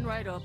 right up.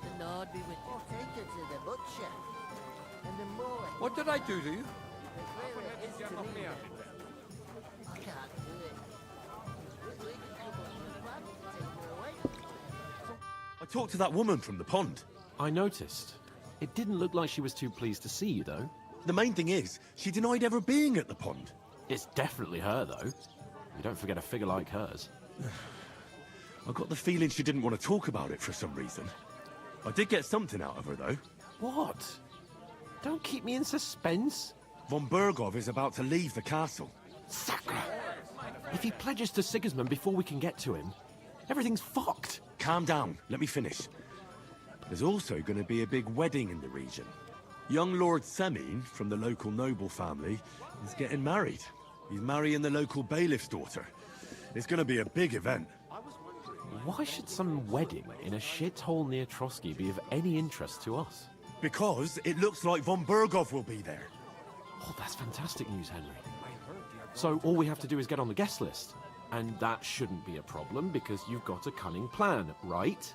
The Lord be with you. I'll take her to the butcher. And the more What did I do to you? it is to me. I can't do it. We can come up with a plan to take her away. I talked to that woman from the pond. I noticed. It didn't look like she was too pleased to see you, though. The main thing is, she denied ever being at the pond. It's definitely her, though. You don't forget a figure like hers. I got the feeling she didn't want to talk about it for some reason. I did get something out of her, though. What? Don't keep me in suspense. Von Bergov is about to leave the castle. Sacre! If he pledges to Sigismund before we can get to him, everything's fucked. Calm down, let me finish. There's also going to be a big wedding in the region. Young Lord Semin, from the local noble family, is getting married. He's marrying the local bailiff's daughter. It's going to be a big event. Why should some wedding in a shithole near Trotsky be of any interest to us? Because it looks like Von Bergov will be there. Oh, that's fantastic news, Henry. So all we have to do is get on the guest list. And that shouldn't be a problem because you've got a cunning plan, right?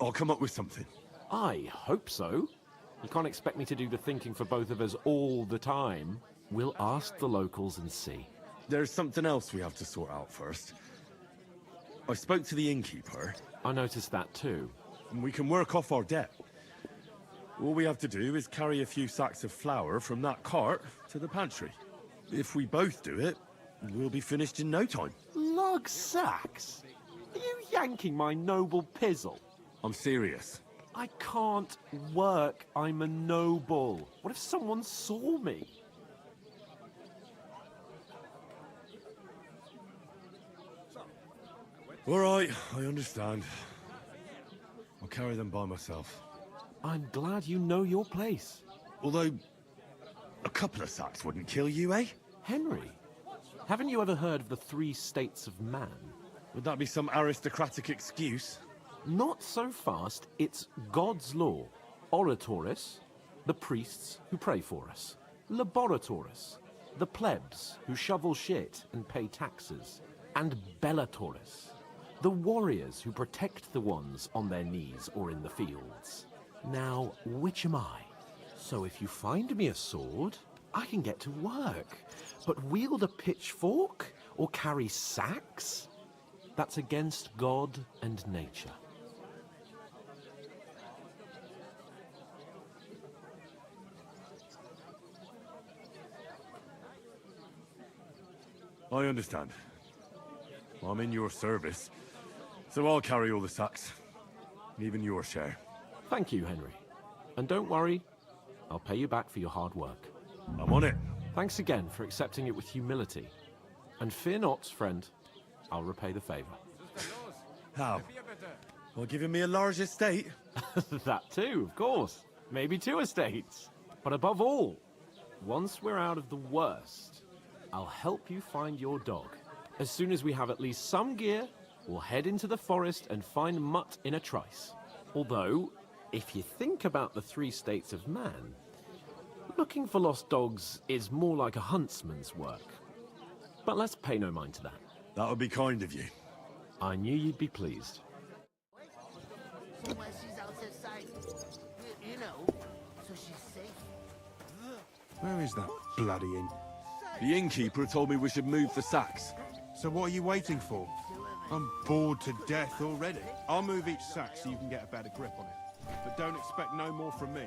I'll come up with something. I hope so. You can't expect me to do the thinking for both of us all the time. We'll ask the locals and see. There's something else we have to sort out first. I spoke to the innkeeper, I noticed that too. and we can work off our debt. All we have to do is carry a few sacks of flour from that cart to the pantry. If we both do it, we'll be finished in no time. Lug sacks? Are you yanking my noble pizzle? I'm serious. I can't work. I'm a noble. What if someone saw me? All right, I understand. I'll carry them by myself. I'm glad you know your place. Although, a couple of sacks wouldn't kill you, eh? Henry, haven't you ever heard of the 3 states of man? Would that be some aristocratic excuse? Not so fast. It's God's law. Oratoris, the priests who pray for us. Laboratoris, the plebs who shovel shit and pay taxes. And Bellatoris, the warriors who protect the ones on their knees or in the fields. Now, which am I? So if you find me a sword, I can get to work. But wield a pitchfork or carry sacks? That's against God and nature. I understand. I'm in your service, so I'll carry all the sacks. Even your share. Thank you, Henry. And don't worry, I'll pay you back for your hard work. I'm on it. Thanks again for accepting it with humility. And fear not, friend, I'll repay the favor. How? Well, giving me a large estate? That too, of course. Maybe 2 estates. But above all, once we're out of the worst, I'll help you find your dog. As soon as we have at least some gear, we'll head into the forest and find Mutt in a trice. Although, if you think about the 3 states of man, looking for lost dogs is more like a huntsman's work. But let's pay no mind to that. That would be kind of you. I knew you'd be pleased. Somewhere she's out of sight. You know, so she's safe Where is that bloody inn? The innkeeper told me we should move the sacks. So what are you waiting for? I'm bored to death already. I'll move each sack so you can get a better grip on it. But don't expect no more from me.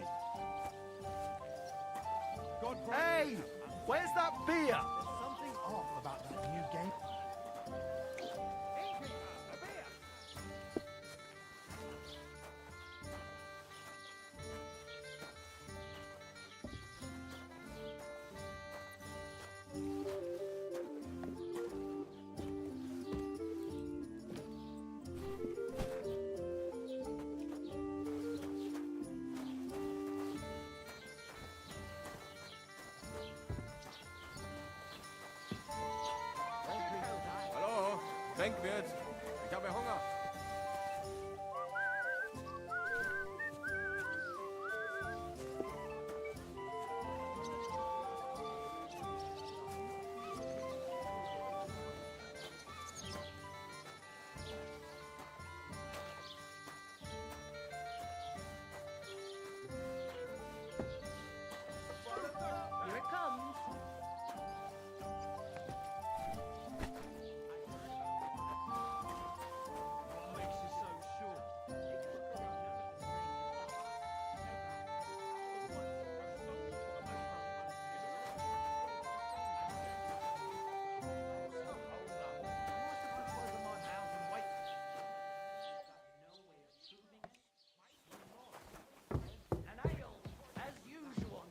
Hey! Where's that beer? Something off about that new game. Hallo? Trinkwirt? Ich habe Hunger. Here it comes. An ale, as usual.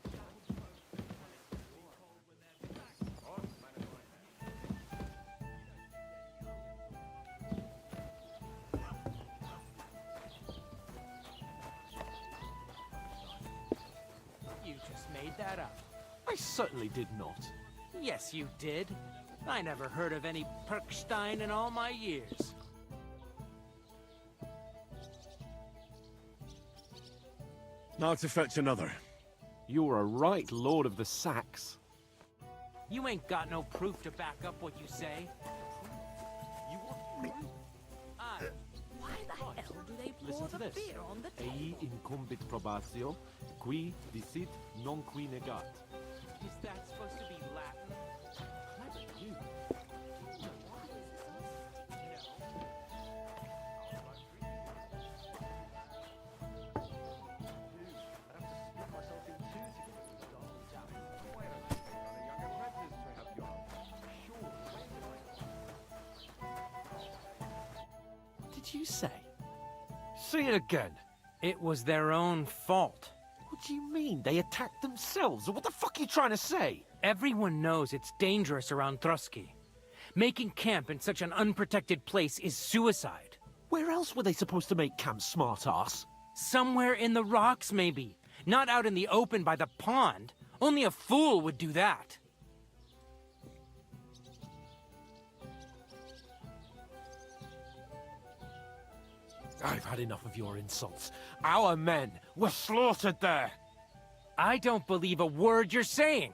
You just made that up. I certainly did not. Yes, you did. I never heard of any Perkstein in all my years. Now to fetch another. You're a right lord of the sacks. You ain't got no proof to back up what you say. I, Why the hell do they pour Listen to the this. beer on the Ei table? incumbit probatio, qui dicit non qui negat. is that supposed to be Latin? Clever you. Did you say? Say it again. It was their own fault. What do you mean? They attacked themselves? What the fuck are you trying to say? Everyone knows it's dangerous around Trotsky. Making camp in such an unprotected place is suicide. Where else were they supposed to make camp, smart-ass? Somewhere in the rocks, maybe. Not out in the open by the pond. Only a fool would do that. I've had enough of your insults. Our men were slaughtered there. I don't believe a word you're saying.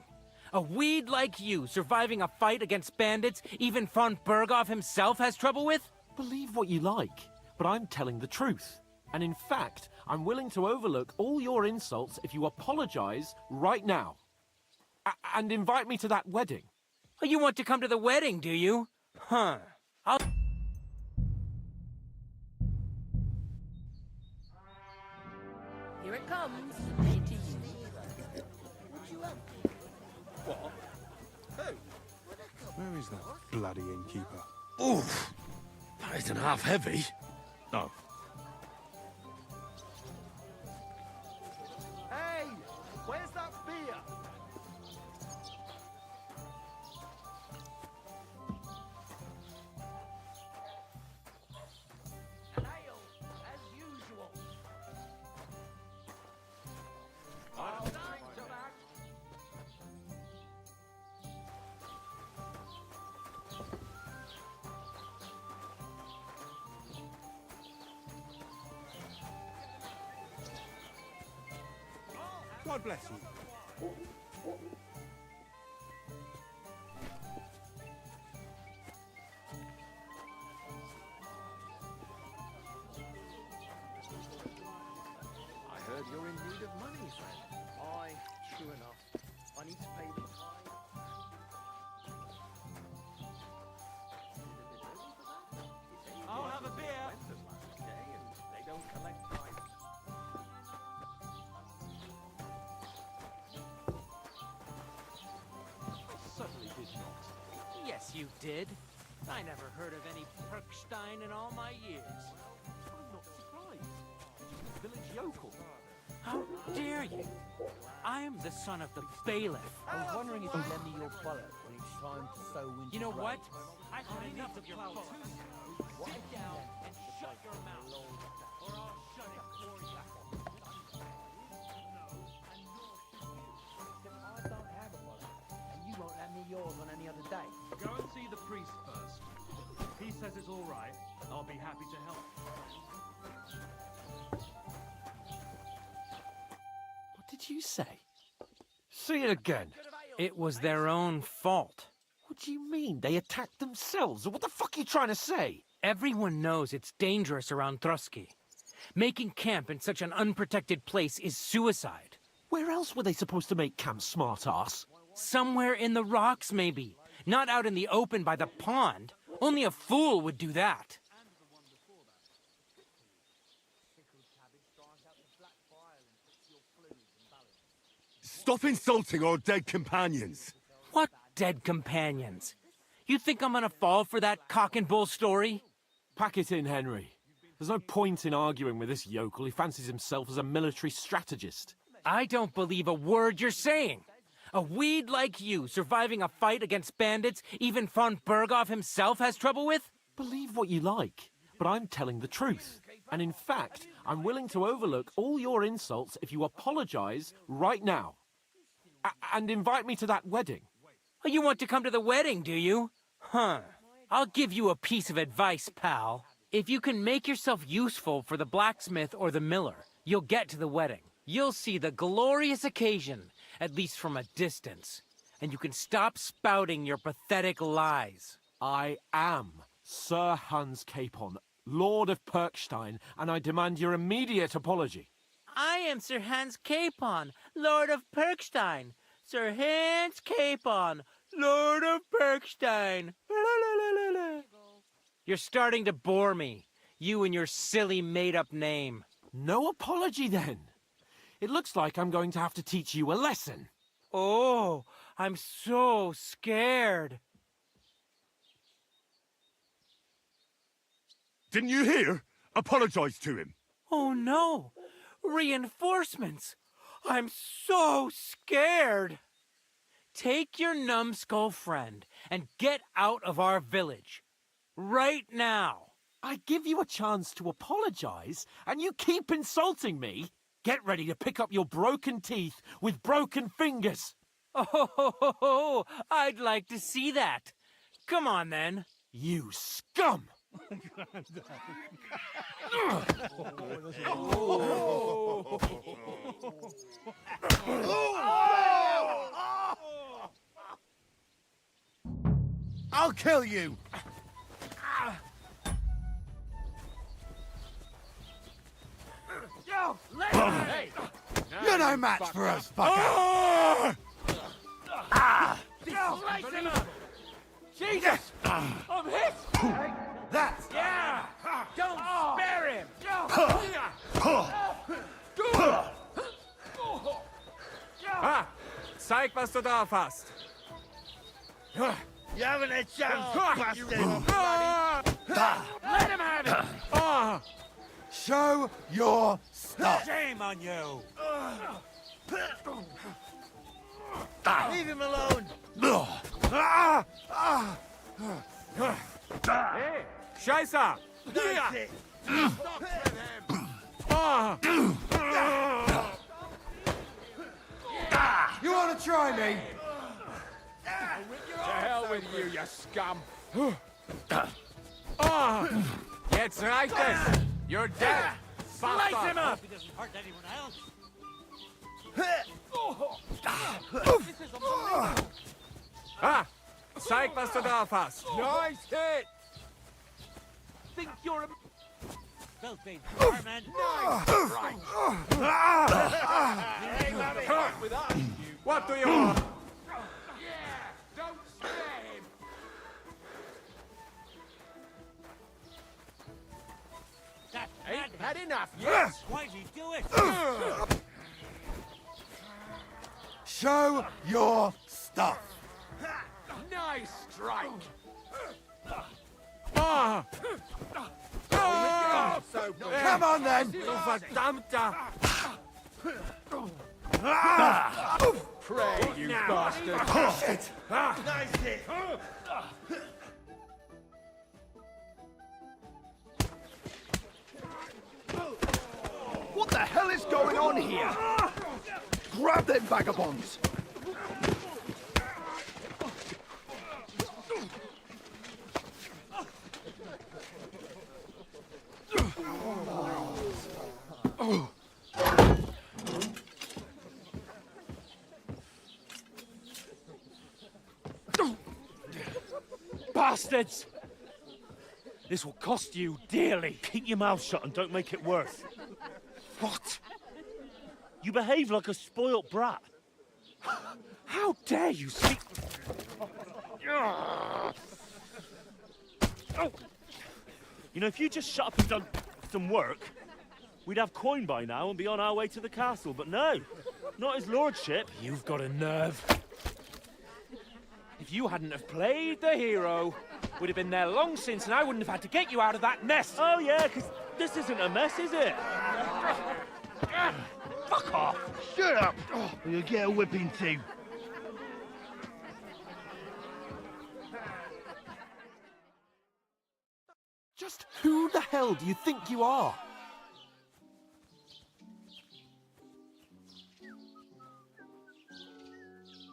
A weed like you surviving a fight against bandits even von Berghoff himself has trouble with? Believe what you like, but I'm telling the truth. And in fact, I'm willing to overlook all your insults if you apologize right now. And invite me to that wedding. Oh, you want to come to the wedding, do you? Huh. I'll... Here it comes. Made to you. What? Who? Where is that bloody innkeeper? Oof! That isn't half heavy. Oh. Hey! Where's that beer? An ale, as usual. I'll drink to that. God bless you. I heard you're in need of money, friend. Aye, true enough. I need to pay the tithe. I'll have a beer. They don't collect tithe. Certainly did not. Yes, you did. I never heard of any Perkstein in all my years. I'm not surprised. Village yokel. How dare you? I am the son of the bailiff. I was wondering if you'd lend me your bullet when it's time to sow winter. You know what? grapes. I've had enough of your politics. Sit down and shut your mouth, or I'll shut it for you. I don't have a bullet, and you won't lend me yours on any other day. Go and see the priest first. If he says it's all right, I'll be happy to help. What did you say? Say it again. It was their own fault. What do you mean? They attacked themselves? What the fuck are you trying to say? Everyone knows it's dangerous around Trotsky. Making camp in such an unprotected place is suicide. Where else were they supposed to make camp, smart-ass? Somewhere in the rocks, maybe. Not out in the open by the pond. Only a fool would do that. Stop insulting our dead companions! What dead companions? You think I'm gonna fall for that cock and bull story? Pack it in, Henry. There's no point in arguing with this yokel. He fancies himself as a military strategist. I don't believe a word you're saying. A weed like you surviving a fight against bandits even von Berghoff himself has trouble with? Believe what you like, but I'm telling the truth. And in fact, I'm willing to overlook all your insults if you apologize right now. And invite me to that wedding. Oh, you want to come to the wedding, do you? Huh. I'll give you a piece of advice, pal. If you can make yourself useful for the blacksmith or the miller, you'll get to the wedding. You'll see the glorious occasion, at least from a distance. And you can stop spouting your pathetic lies. I am Sir Hans Capon, Lord of Perkstein, and I demand your immediate apology. I am Sir Hans Capon, Lord of Perkstein. Sir Hans Capon, Lord of Perkstein. You're starting to bore me, you and your silly made-up name. No apology, then. It looks like I'm going to have to teach you a lesson. Oh, I'm so scared. Didn't you hear? Apologize to him. Oh no, reinforcements. I'm so scared. Take your numbskull friend and get out of our village. Right now. I give you a chance to apologize, and you keep insulting me. Get ready to pick up your broken teeth with broken fingers. Oh, I'd like to see that. Come on, then. You scum! I'll kill you! You're no match for us, fucker! Slice him up! Jesus! I'm hit! That's... Yeah! Don't spare him! Ah! Zeig, was du drauf hast! You haven't a chance, bastard! Let him have it! Ah! Show your stuff! Shame on you! Leave him alone! Hey! Scheiße! That's it! Ah! You want to try me? To hell with you, you scum! Ah! Jetzt reicht es! You're dead! Slice him up! Ah! Zeig, was du drauf hast! Nice hit! Think you're a... With us, you What do you want? Don't scare him! Ain't had enough yet? Why did he do it? Show your stuff! Nice strike! So Come on then! verdammter! Pray, you bastard! Shit! Nice hit! What the hell is going on here? Grab them vagabonds! Bastards! This will cost you dearly. Keep your mouth shut and don't make it worse. What? You behave like a spoilt brat. How dare you speak... Oh. You know, if you just shut up and done some work, we'd have coin by now and be on our way to the castle, but no, not his lordship. You've got a nerve. If you hadn't have played the hero, we'd have been there long since and I wouldn't have had to get you out of that mess. Oh yeah, because this isn't a mess, is it? Fuck off. Shut up! Or you'll get a whipping too. Just who the hell do you think you are?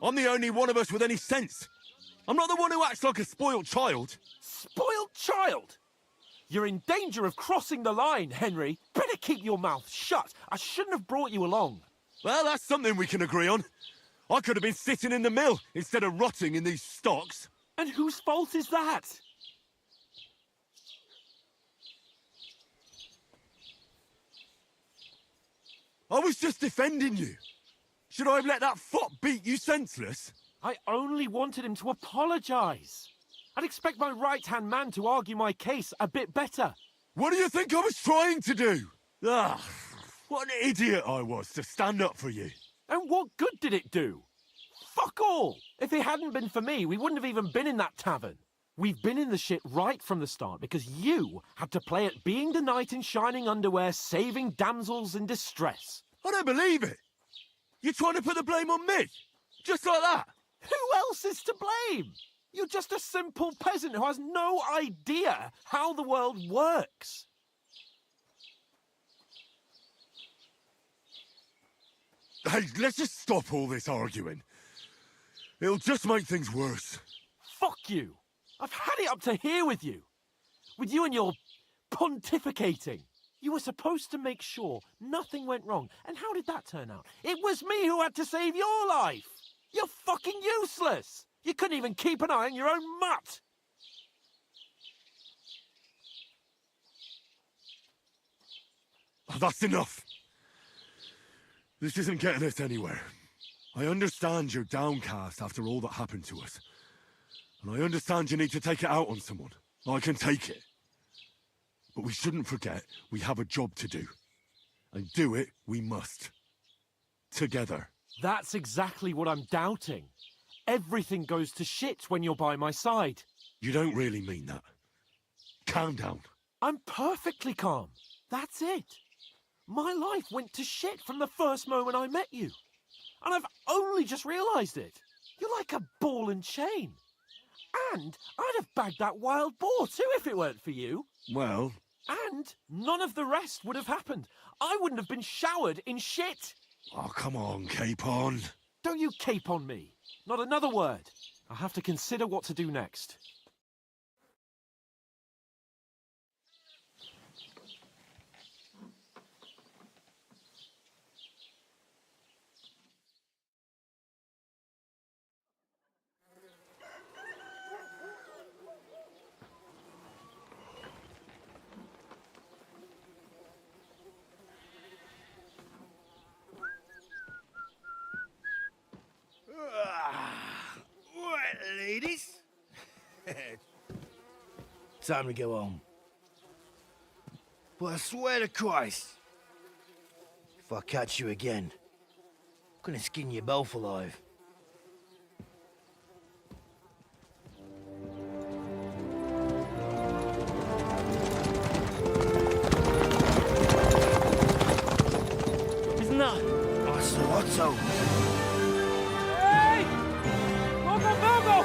I'm the only one of us with any sense. I'm not the one who acts like a spoiled child. Spoiled child? You're in danger of crossing the line, Henry. Better keep your mouth shut. I shouldn't have brought you along. Well, that's something we can agree on. I could have been sitting in the mill instead of rotting in these stocks. And whose fault is that? I was just defending you. Should I have let that fop beat you senseless? I only wanted him to apologise. I'd expect my right-hand man to argue my case a bit better. What do you think I was trying to do? Ah, what an idiot I was to stand up for you. And what good did it do? Fuck all! If it hadn't been for me, we wouldn't have even been in that tavern. We've been in the shit right from the start because you had to play at being the knight in shining underwear, saving damsels in distress. I don't believe it. You're trying to put the blame on me? Just like that? Who else is to blame? You're just a simple peasant who has no idea how the world works. Hey, let's just stop all this arguing. It'll just make things worse. Fuck you. I've had it up to here with you. With you and your pontificating. You were supposed to make sure nothing went wrong. And how did that turn out? It was me who had to save your life. You're fucking useless. You couldn't even keep an eye on your own mutt. Oh, that's enough. This isn't getting us anywhere. I understand you're downcast after all that happened to us. And I understand you need to take it out on someone. I can take it. But we shouldn't forget we have a job to do. And do it we must. Together. That's exactly what I'm doubting. Everything goes to shit when you're by my side. You don't really mean that. Calm down. I'm perfectly calm. That's it. My life went to shit from the first moment I met you. And I've only just realised it. You're like a ball and chain. And I'd have bagged that wild boar too if it weren't for you. Well... And none of the rest would have happened. I wouldn't have been showered in shit. Oh, come on, Capon. Don't you cape on me. Not another word. I'll have to consider what to do next. ladies. Time to go home. But I swear to Christ, if I catch you again, I'm gonna skin you both alive. Isn't that? Otto. Hey! Bogo, Bogo!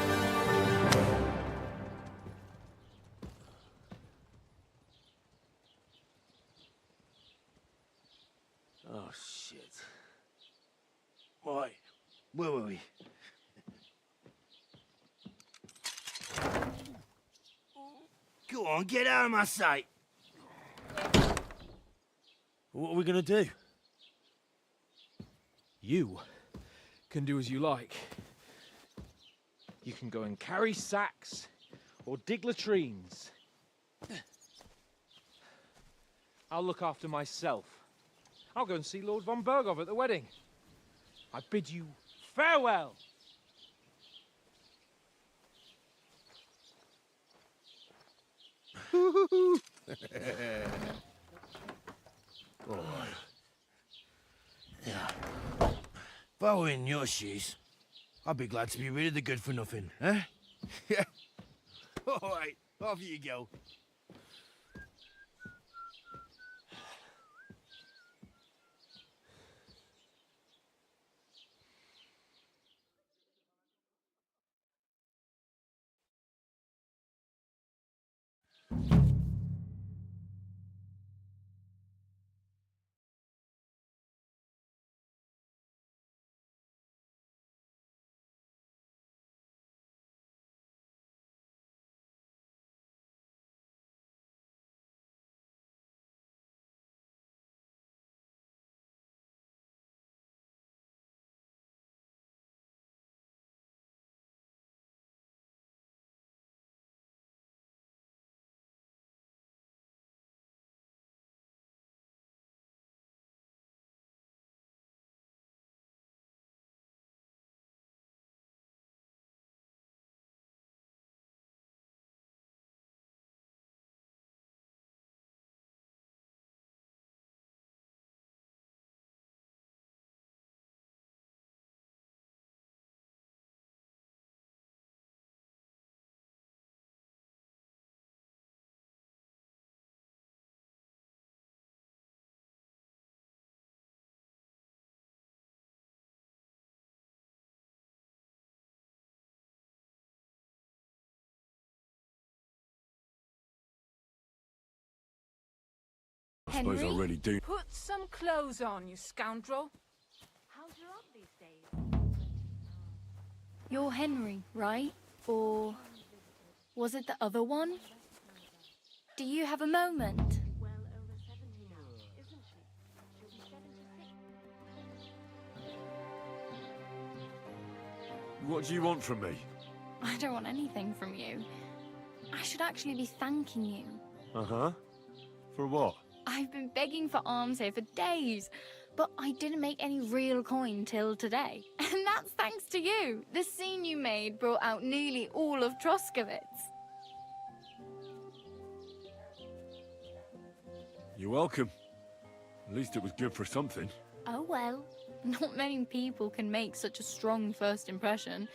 Oh, shit. Right. Where were we? Go on, get out of my sight. What are we gonna do? You can do as you like. You can go and carry sacks or dig latrines. I'll look after myself. I'll go and see Lord von Bergov at the wedding. I bid you farewell. If I were in your shoes, I'd be glad to be rid of the good for nothing, eh? Yeah. All right, off you go. I suppose I really do. Put some clothes on, you scoundrel. How's your aunt these days? You're Henry, right? Or was it the other one? Do you have a moment? Well over 70 now, isn't she? She'll be 76. What do you want from me? I don't want anything from you. I should actually be thanking you. Uh-huh. For what? I've been begging for alms here for days, but I didn't make any real coin till today. And that's thanks to you. The scene you made brought out nearly all of Troskowitz. You're welcome. At least it was good for something. Oh well. Not many people can make such a strong first impression.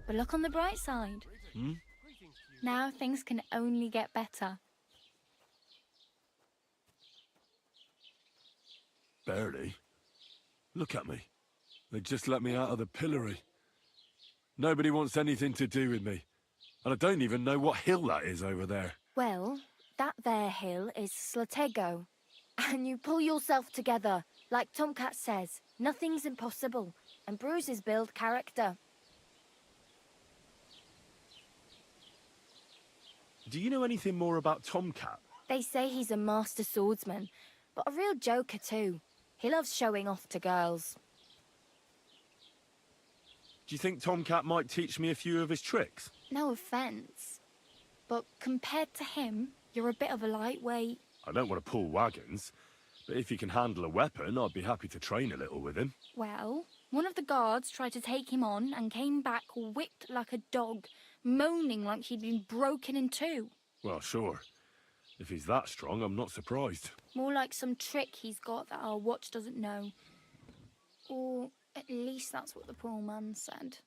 But look on the bright side. Hmm? Now things can only get better. Barely. Look at me. They just let me out of the pillory. Nobody wants anything to do with me. And I don't even know what hill that is over there. Well, that there hill is Slatego. And you pull yourself together. Like Tomcat says, nothing's impossible. And bruises build character. Do you know anything more about Tomcat? They say he's a master swordsman, but a real joker too. He loves showing off to girls. Do you think Tomcat might teach me a few of his tricks? No offence, but compared to him, you're a bit of a lightweight. I don't want to pull wagons, but if he can handle a weapon, I'd be happy to train a little with him. Well, one of the guards tried to take him on and came back whipped like a dog, moaning like he'd been broken in two. Well, sure. If he's that strong, I'm not surprised. More like some trick he's got that our watch doesn't know. Or at least that's what the poor man said.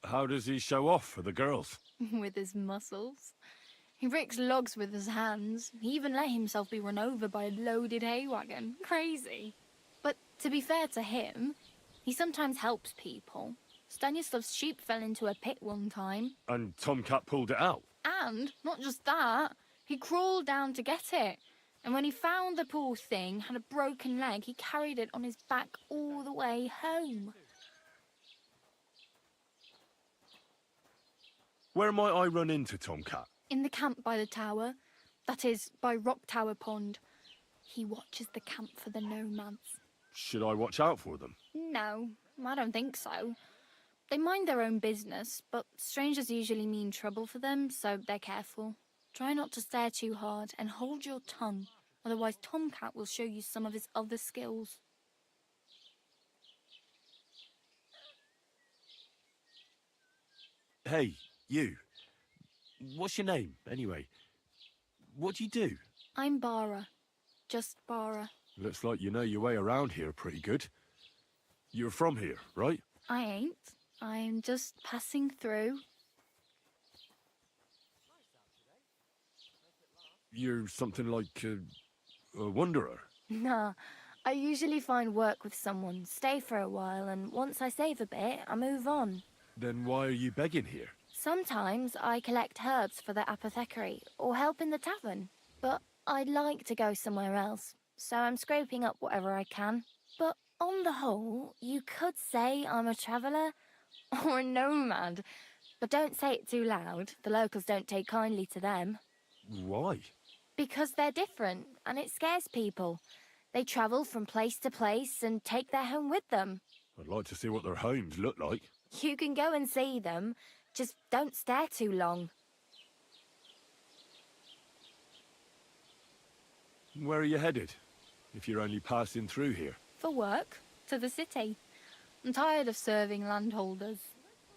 How does he show off for the girls? With his muscles. He ricks logs with his hands. He even let himself be run over by a loaded hay wagon. Crazy. But to be fair to him, he sometimes helps people. Stanislav's sheep fell into a pit one time. And Tomcat pulled it out? And, not just that, he crawled down to get it. And when he found the poor thing had a broken leg, he carried it on his back all the way home. Where might I run into Tomcat? In the camp by the tower. That is, by Rock Tower Pond. He watches the camp for the nomads. Should I watch out for them? No, I don't think so. They mind their own business, but strangers usually mean trouble for them, so they're careful. Try not to stare too hard and hold your tongue, otherwise Tomcat will show you some of his other skills. Hey, you. What's your name, anyway? What do you do? I'm Bara. Just Bara. Looks like you know your way around here pretty good. You're from here, right? I ain't. I'm just passing through. You're something like a wanderer? Nah, I usually find work with someone, stay for a while, and once I save a bit, I move on. Then why are you begging here? Sometimes I collect herbs for the apothecary, or help in the tavern. But I'd like to go somewhere else, so I'm scraping up whatever I can. But on the whole, you could say I'm a traveller, or a nomad. But don't say it too loud, the locals don't take kindly to them. Why? Because they're different, and it scares people. They travel from place to place and take their home with them. I'd like to see what their homes look like. You can go and see them, just don't stare too long. Where are you headed, if you're only passing through here? For work, to the city. I'm tired of serving landholders.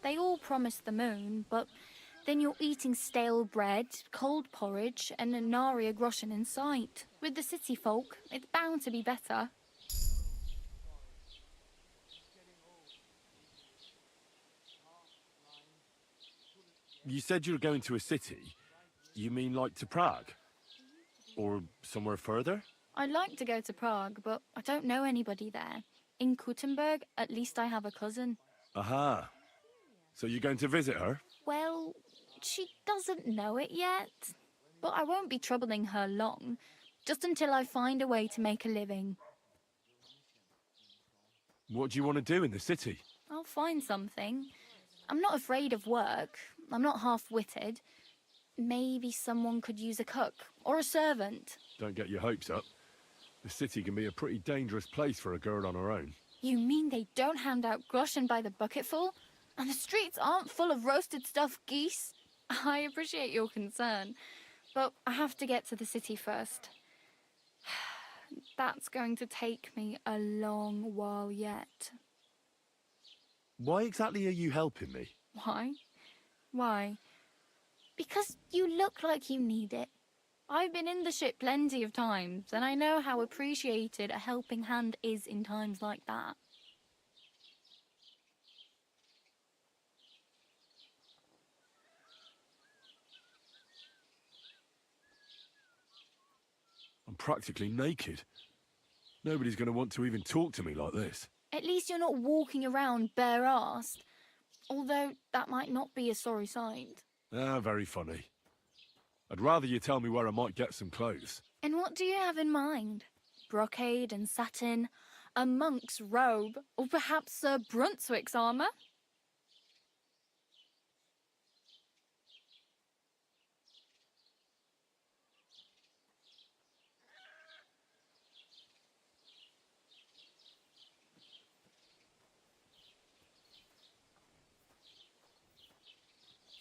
They all promise the moon, but then you're eating stale bread, cold porridge, and a nary a groschen in sight. With the city folk, it's bound to be better. You said you were going to a city. You mean like to Prague? Or somewhere further? I'd like to go to Prague, but I don't know anybody there. In Kuttenberg, at least I have a cousin. Aha. So you're going to visit her? Well, she doesn't know it yet. But I won't be troubling her long, just until I find a way to make a living. What do you want to do in the city? I'll find something. I'm not afraid of work. I'm not half-witted. Maybe someone could use a cook or a servant. Don't get your hopes up. The city can be a pretty dangerous place for a girl on her own. You mean they don't hand out groschen by the bucketful? And the streets aren't full of roasted stuffed geese? I appreciate your concern, but I have to get to the city first. That's going to take me a long while yet. Why exactly are you helping me? Why? Why? Because you look like you need it. I've been in the ship plenty of times, and I know how appreciated a helping hand is in times like that. I'm practically naked. Nobody's going to want to even talk to me like this. At least you're not walking around bare-assed, although that might not be a sorry sight. Ah, very funny. I'd rather you tell me where I might get some clothes. And what do you have in mind? Brocade and satin, a monk's robe, or perhaps Sir Brunswick's armour?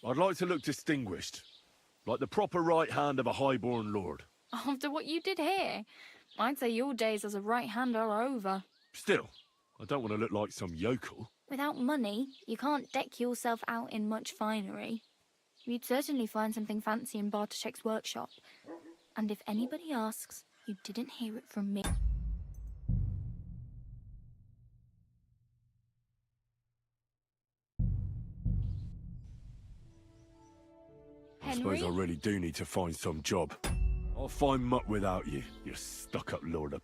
I'd like to look distinguished, like the proper right hand of a highborn lord. After what you did here, I'd say your days as a right hand are over. Still, I don't want to look like some yokel. Without money, you can't deck yourself out in much finery. You'd certainly find something fancy in Bartoszek's workshop. And if anybody asks, you didn't hear it from me. I suppose I really do need to find some job. I'll find muck without you, you stuck-up lord of...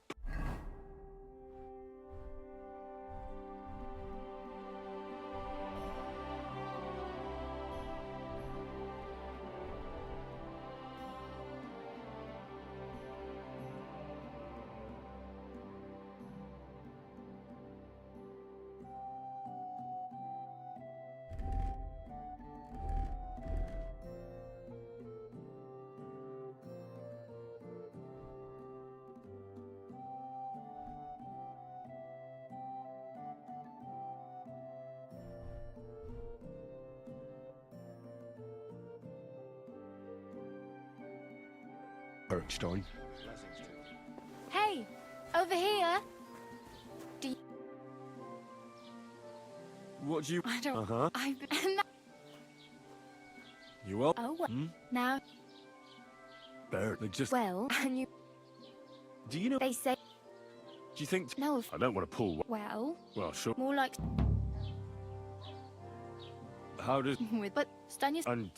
Bergstein. Hey, over here! What do you... I don't... Uh-huh. I've been... You up? Oh, well, now... Barely just... Well, and you... Do you know... They say... Do you think... No, I don't want to pull... Well... Well, sure. More like... How does... With... But, Stanius... And...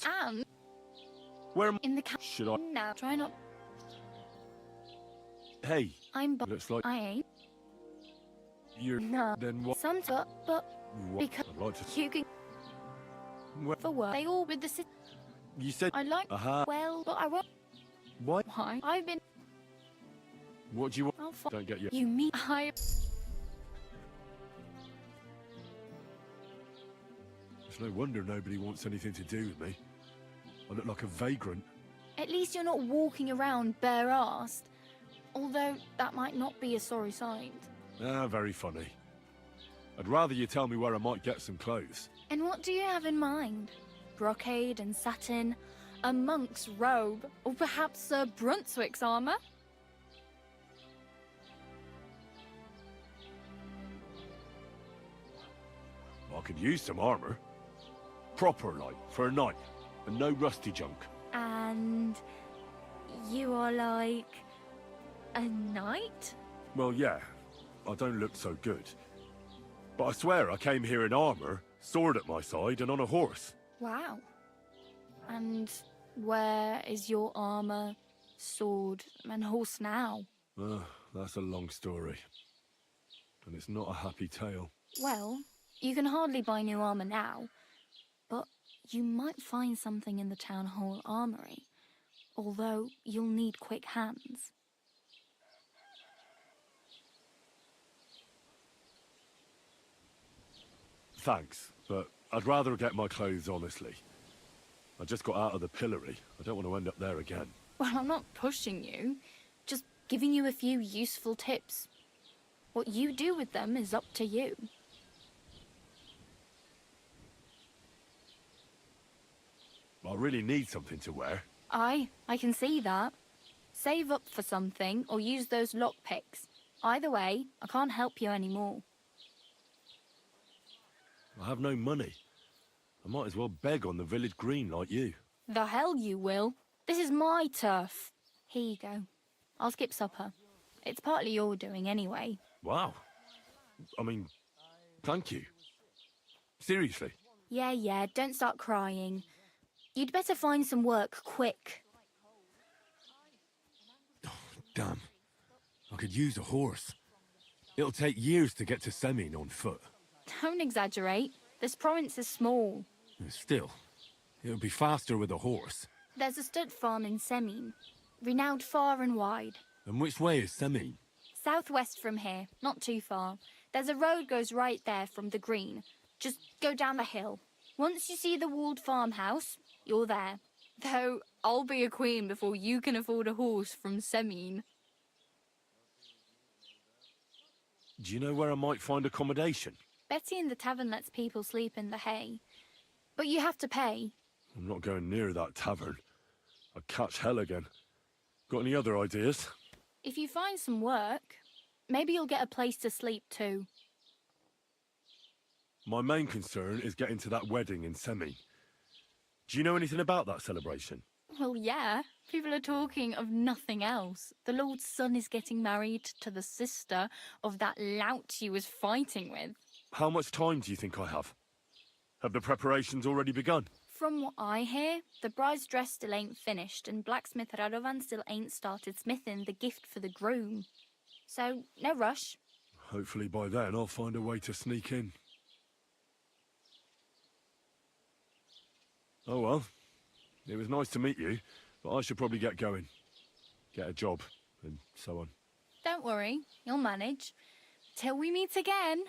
Where am... In the... Should I... Now, try not... Hey. I'm... Looks like... I ain't. You're... No. Then what... Some... But... What? Because... I'd like to... You can... Where... For work. They all with the... You said... I like... Well, but I won't... What? Why? I've been... What do you want? I'll Don't get you... You mean... I... It's no wonder nobody wants anything to do with me. I look like a vagrant. At least you're not walking around bare-assed. Although, that might not be a sorry sight. Ah, very funny. I'd rather you tell me where I might get some clothes. And what do you have in mind? Brocade and satin, a monk's robe, or perhaps Sir Brunswick's armour? I could use some armour. Proper, like, for a night. And no rusty junk. And... you are like... a knight? Well, yeah. I don't look so good. But I swear I came here in armour, sword at my side, and on a horse. Wow. And where is your armour, sword, and horse now? That's a long story. And it's not a happy tale. Well, you can hardly buy new armour now, but you might find something in the town hall armoury, although you'll need quick hands. Thanks, but I'd rather get my clothes honestly. I just got out of the pillory. I don't want to end up there again. Well, I'm not pushing you, just giving you a few useful tips. What you do with them is up to you. I really need something to wear. I can see that. Save up for something or use those lockpicks. Either way, I can't help you anymore. I have no money. I might as well beg on the village green like you. The hell you will. This is my turf. Here you go. I'll skip supper. It's partly your doing anyway. Wow. I mean, thank you. Seriously. Yeah, don't start crying. You'd better find some work quick. Damn. I could use a horse. It'll take years to get to Semin on foot. Don't exaggerate. This province is small. Still, it'll be faster with a horse. There's a stud farm in Semin, renowned far and wide. And which way is Semin? Southwest from here, not too far. There's a road goes right there from the green. Just go down the hill. Once you see the walled farmhouse, you're there. Though, I'll be a queen before you can afford a horse from Semin. Do you know where I might find accommodation? Betty in the tavern lets people sleep in the hay. But you have to pay. I'm not going near that tavern. I'd catch hell again. Got any other ideas? If you find some work, maybe you'll get a place to sleep too. My main concern is getting to that wedding in Semin. Do you know anything about that celebration? Well, yeah. People are talking of nothing else. The Lord's son is getting married to the sister of that lout he was fighting with. How much time do you think I have? Have the preparations already begun? From what I hear, the bride's dress still ain't finished and blacksmith Radovan still ain't started smithing the gift for the groom. So, no rush. Hopefully by then I'll find a way to sneak in. Oh well, it was nice to meet you, but I should probably get going. Get a job, and so on. Don't worry, you'll manage. Till we meet again.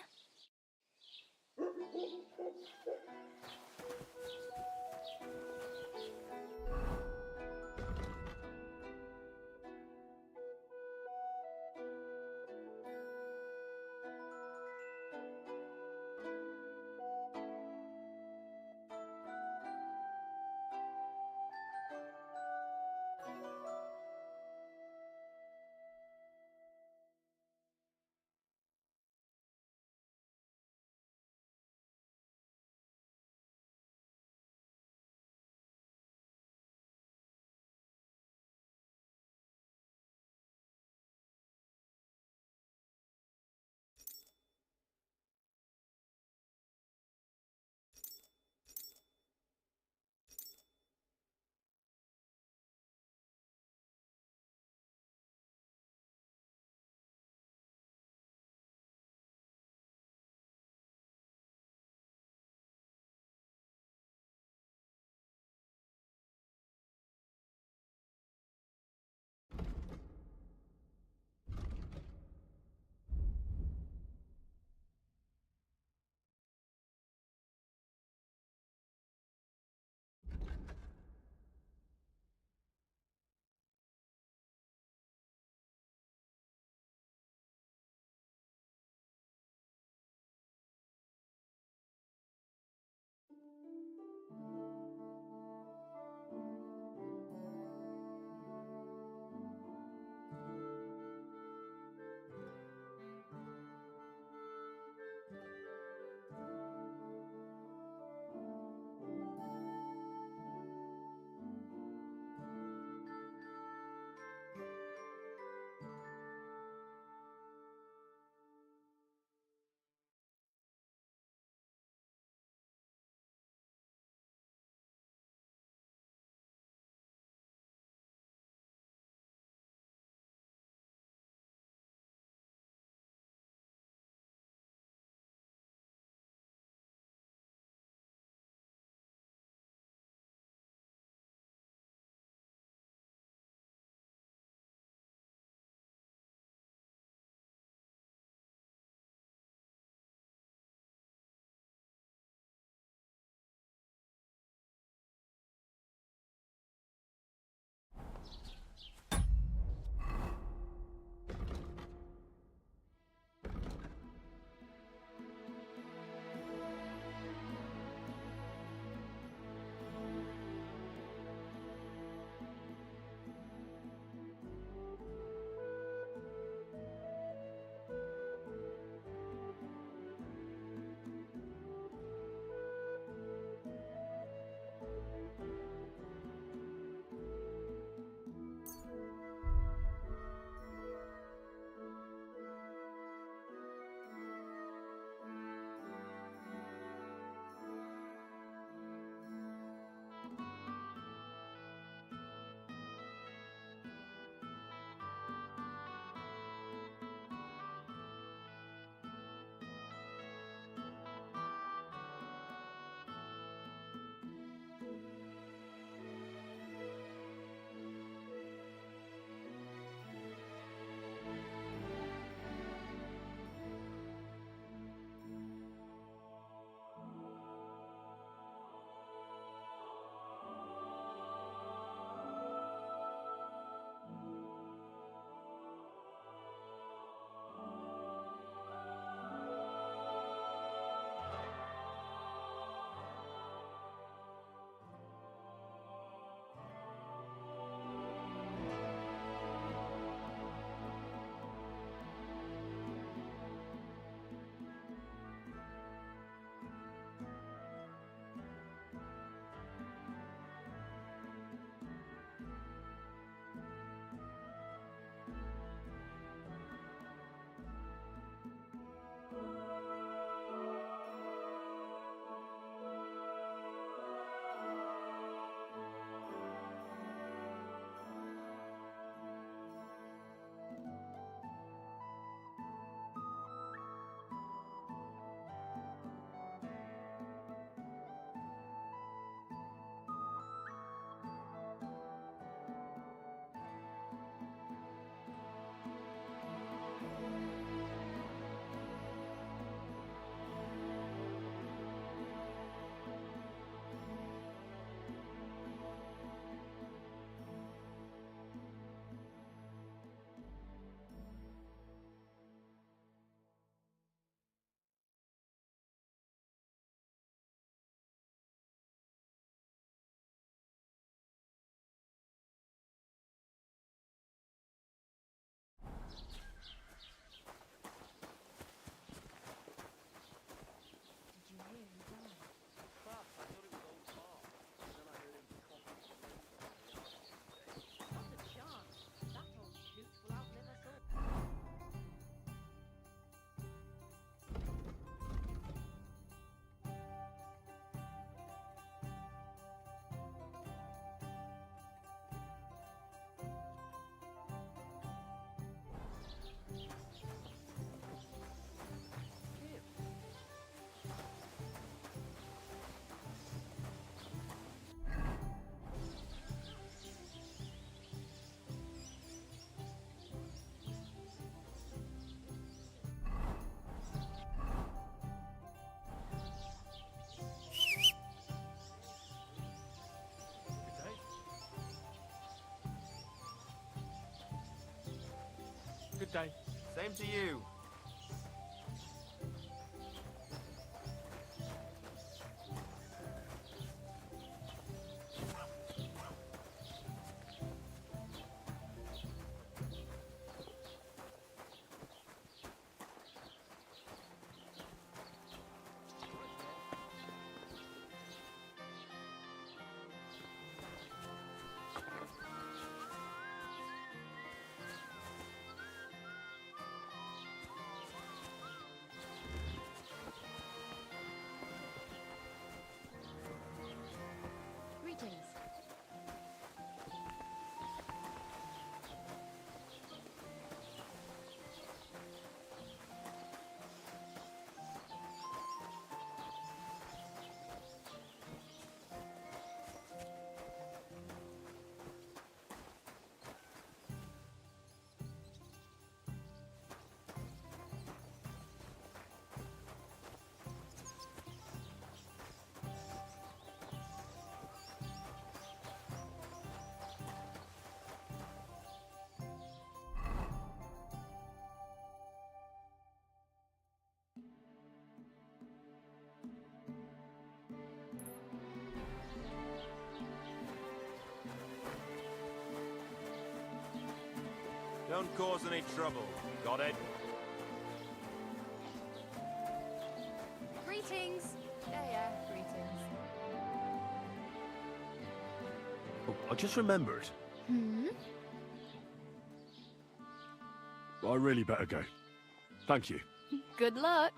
day. Same to you. Greetings. Don't cause any trouble. Got it? Greetings. Yeah, greetings. Oh, I just remembered. Hmm? I really better go. Thank you. Good luck.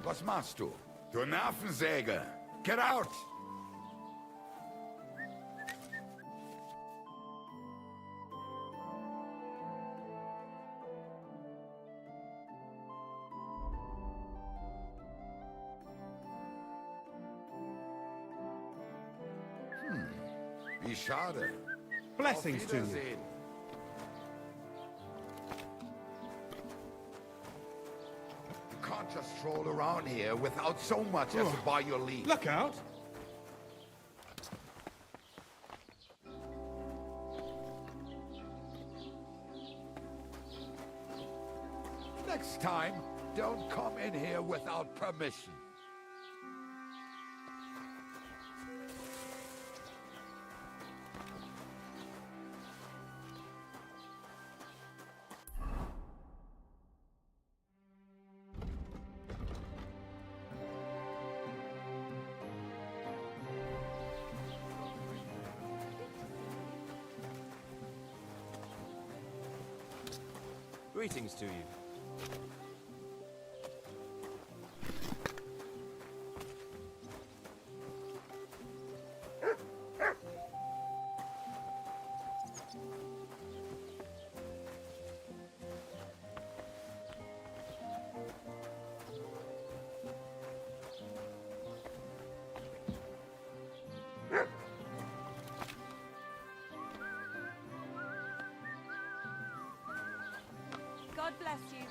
Was machst du? Du Nervensäge! Get out! Wie schade. Blessings Auf to you. Wiedersehen. You can't just stroll around here without so much as by your leave. Look out! Next time, don't come in here without permission. Greetings to you. God bless you.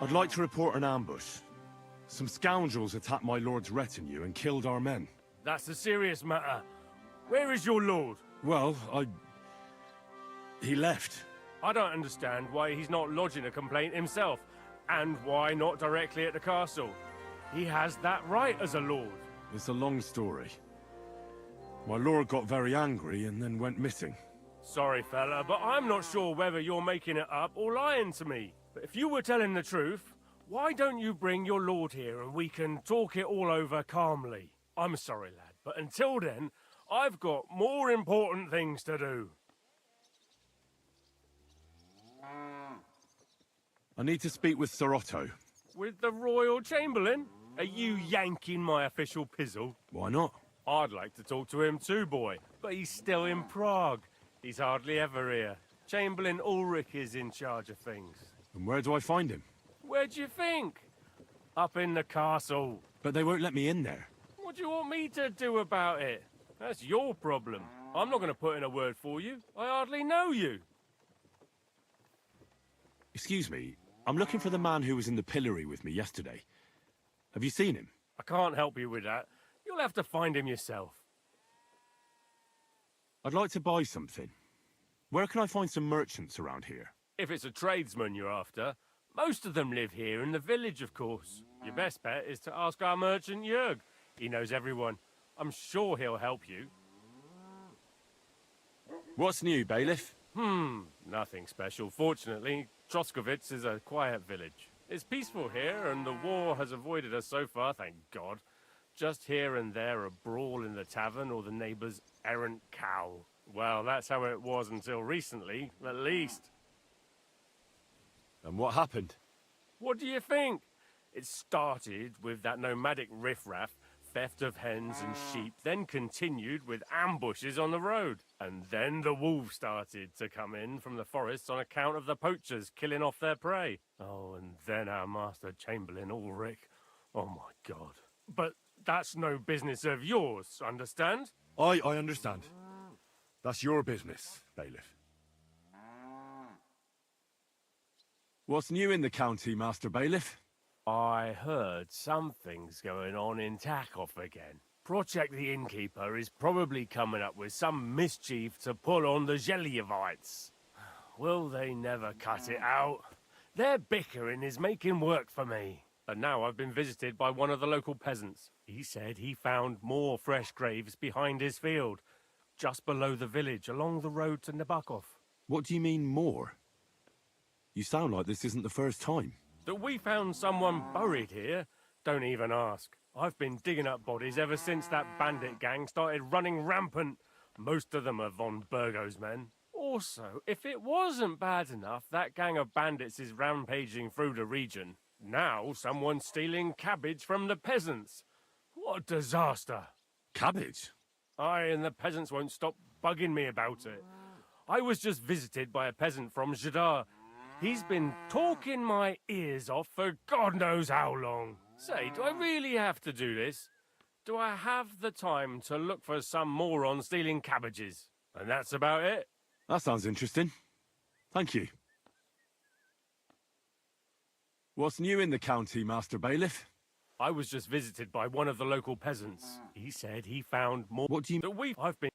I'd like to report an ambush. Some scoundrels attacked my lord's retinue and killed our men. That's a serious matter. Where is your lord? Well, he left. I don't understand why he's not lodging a complaint himself, and why not directly at the castle. He has that right as a lord. It's a long story. My lord got very angry and then went missing. Sorry, fella, but I'm not sure whether you're making it up or lying to me. But if you were telling the truth, why don't you bring your lord here and we can talk it all over calmly? I'm sorry, lad, but until then, I've got more important things to do. I need to speak with Sir Otto. With the Royal Chamberlain? Are you yanking my official pizzle? Why not? I'd like to talk to him too, boy, but he's still in Prague. He's hardly ever here. Chamberlain Ulrich is in charge of things. And where do I find him? Where do you think? Up in the castle. But they won't let me in there. What do you want me to do about it? That's your problem. I'm not going to put in a word for you. I hardly know you. Excuse me, I'm looking for the man who was in the pillory with me yesterday. Have you seen him? I can't help you with that. You'll have to find him yourself. I'd like to buy something. Where can I find some merchants around here? If it's a tradesman you're after, most of them live here in the village, of course. Your best bet is to ask our merchant Jörg. He knows everyone. I'm sure he'll help you. What's new, bailiff? Nothing special. Fortunately, Troskovitz is a quiet village. It's peaceful here, and the war has avoided us so far, thank God. Just here and there a brawl in the tavern or the neighbour's errant cow. Well, that's how it was until recently, at least. And what happened? What do you think? It started with that nomadic riffraff, theft of hens and sheep, then continued with ambushes on the road. And then the wolves started to come in from the forests on account of the poachers killing off their prey. Oh, and then our master Chamberlain Ulrich. Oh my God. But that's no business of yours, understand? I understand. That's your business, bailiff. What's new in the county, Master Bailiff? I heard something's going on in Takov again. Project the Innkeeper is probably coming up with some mischief to pull on the Zhelyevites. Will they never cut it out? Their bickering is making work for me. And now I've been visited by one of the local peasants. He said he found more fresh graves behind his field, just below the village, along the road to Nabokov. What do you mean, more? You sound like this isn't the first time. That we found someone buried here? Don't even ask. I've been digging up bodies ever since that bandit gang started running rampant. Most of them are von Burgo's men. Also, if it wasn't bad enough, that gang of bandits is rampaging through the region. Now someone's stealing cabbage from the peasants. What a disaster. Cabbage? Aye, and the peasants won't stop bugging me about it. I was just visited by a peasant from Zadar. He's been talking my ears off for God knows how long. Say, do I really have to do this? Do I have the time to look for some moron stealing cabbages? And that's about it. That sounds interesting. Thank you. What's new in the county, Master Bailiff? I was just visited by one of the local peasants. He said he found more... What do you... I've been...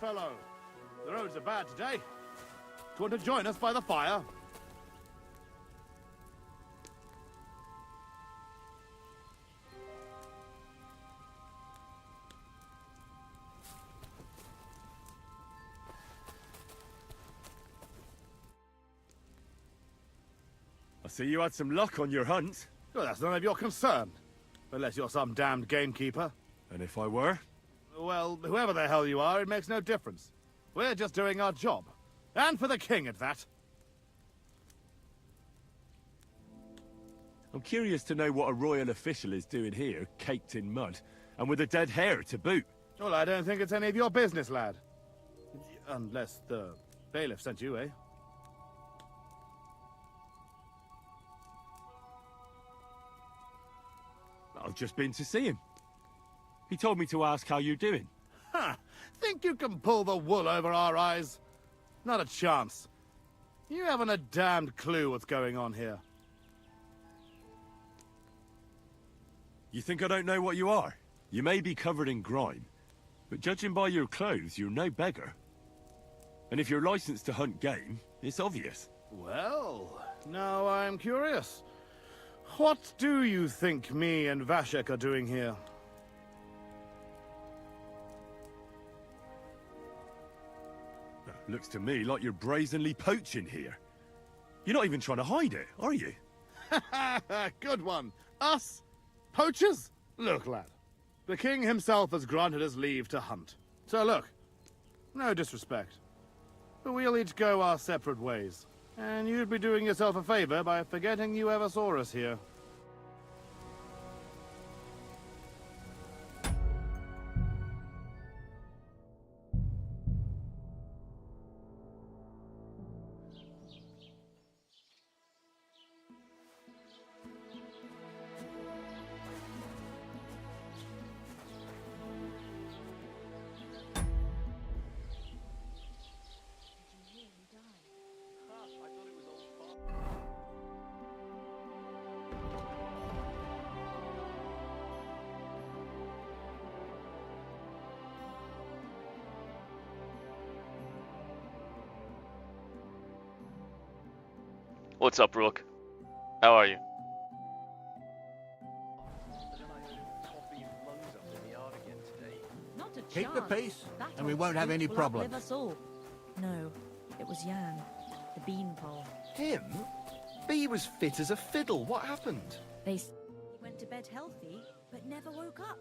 fellow. The roads are bad today. Do you want to join us by the fire? I see you had some luck on your hunt. Well, that's none of your concern. Unless you're some damned gamekeeper. And if I were? Well, whoever the hell you are, it makes no difference. We're just doing our job. And for the king at that. I'm curious to know what a royal official is doing here, caked in mud, and with a dead hare to boot. Well, I don't think it's any of your business, lad. Unless the bailiff sent you, eh? I've just been to see him. He told me to ask how you're doing. Ha! Think you can pull the wool over our eyes? Not a chance. You haven't a damned clue what's going on here. You think I don't know what you are? You may be covered in grime, but judging by your clothes, you're no beggar. And if you're licensed to hunt game, it's obvious. Well, now I'm curious. What do you think me and Vashek are doing here? Looks to me like you're brazenly poaching here. You're not even trying to hide it, are you? Good one. Us? Poachers? Look, lad. The king himself has granted us leave to hunt. So look, no disrespect, but we'll each go our separate ways. And you'd be doing yourself a favor by forgetting you ever saw us here. What's up, Rook? How are you? Not a Keep the chance. peace, That and we old won't have spook any will problems. outlive us all. No, it was Jan, the beanpole. Him? Bee was fit as a fiddle. What happened? He went to bed healthy, but never woke up.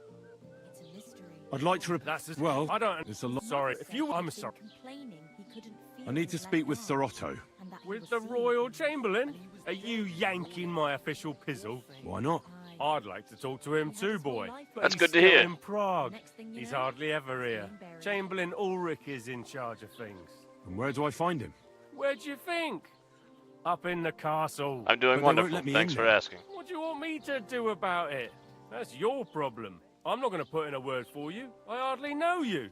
It's a mystery. I'd like to. Well, I don't. It's a lot. Sorry, if you. I'm sorry. Complaining he couldn't feel I need to his speak left with arm, Sir Otto. and that he With was the seeing Royal things, Chamberlain? and he was Are you yanking my official pizzle? Why not? I'd like to talk to him too, boy. But That's he's good to still hear. in Prague. Next thing you He's know, hardly ever he's here. being buried. Chamberlain Ulrich is in charge of things. And where do I find him? Where do you think? Up in the castle. I'm doing But they won't wonderful. let me Thanks in for there. asking. What do you want me to do about it? That's your problem. I'm not going to put in a word for you. I hardly know you.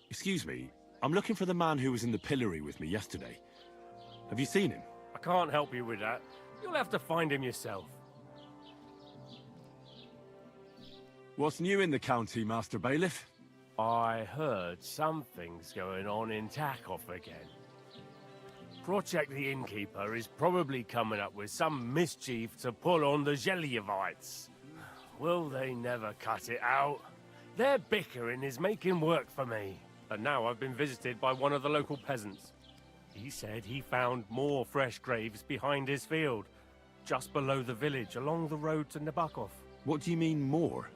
Excuse me. I'm looking for the man who was in the pillory with me yesterday. Have you seen him? I can't help you with that. You'll have to find him yourself. What's new in the county, Master Bailiff? I heard something's going on in Takov again. Project the Innkeeper is probably coming up with some mischief to pull on the Zelievites. Will they never cut it out? Their bickering is making work for me. And now I've been visited by one of the local peasants. He said he found more fresh graves behind his field, just below the village, along the road to Nabokov. What do you mean, more?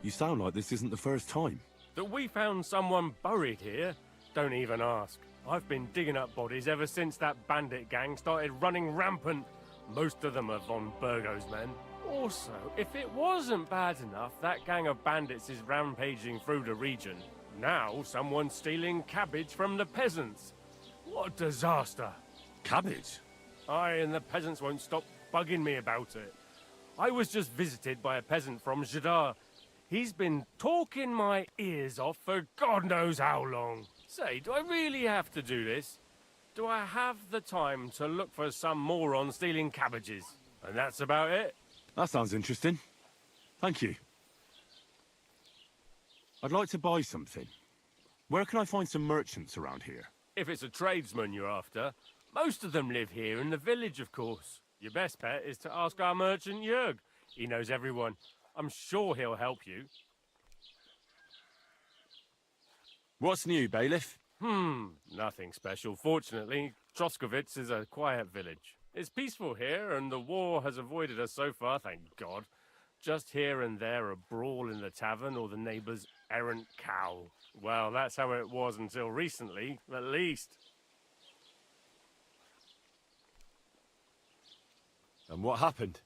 You sound like this isn't the first time. That we found someone buried here? Don't even ask. I've been digging up bodies ever since that bandit gang started running rampant. Most of them are von Burgo's men. Also, if it wasn't bad enough, that gang of bandits is rampaging through the region. Now someone's stealing cabbage from the peasants. What a disaster. Cabbage? Aye, and the peasants won't stop bugging me about it. I was just visited by a peasant from Jadar. He's been talking my ears off for God knows how long. Say, do I really have to do this? Do I have the time to look for some moron stealing cabbages? And that's about it. That sounds interesting. Thank you. I'd like to buy something. Where can I find some merchants around here? If it's a tradesman you're after, most of them live here in the village, of course. Your best bet is to ask our merchant Jörg. He knows everyone. I'm sure he'll help you. What's new, bailiff? Nothing special. Fortunately, Troskowitz is a quiet village. It's peaceful here, and the war has avoided us so far, thank God. Just here and there a brawl in the tavern or the neighbour's errant cow. Well, that's how it was until recently, at least. And what happened?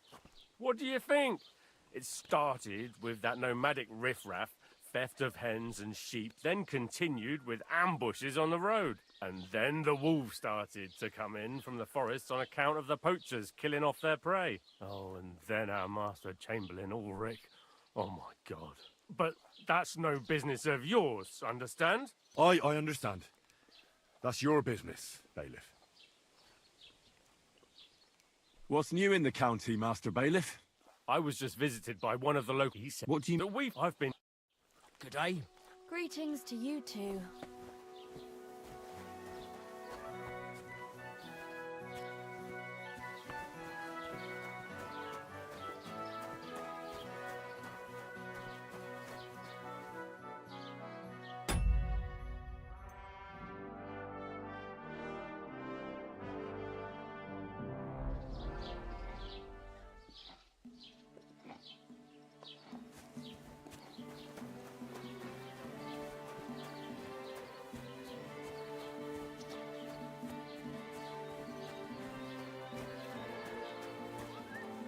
What do you think? It started with that nomadic riffraff, theft of hens and sheep, then continued with ambushes on the road. And then the wolves started to come in from the forests on account of the poachers killing off their prey. Oh, and then our master Chamberlain Ulrich. Oh my God. But that's no business of yours, understand? I understand. That's your business, bailiff. What's new in the county, Master Bailiff? I was just visited by one of the local... He said what do you... that I've been... Good day. Greetings to you two.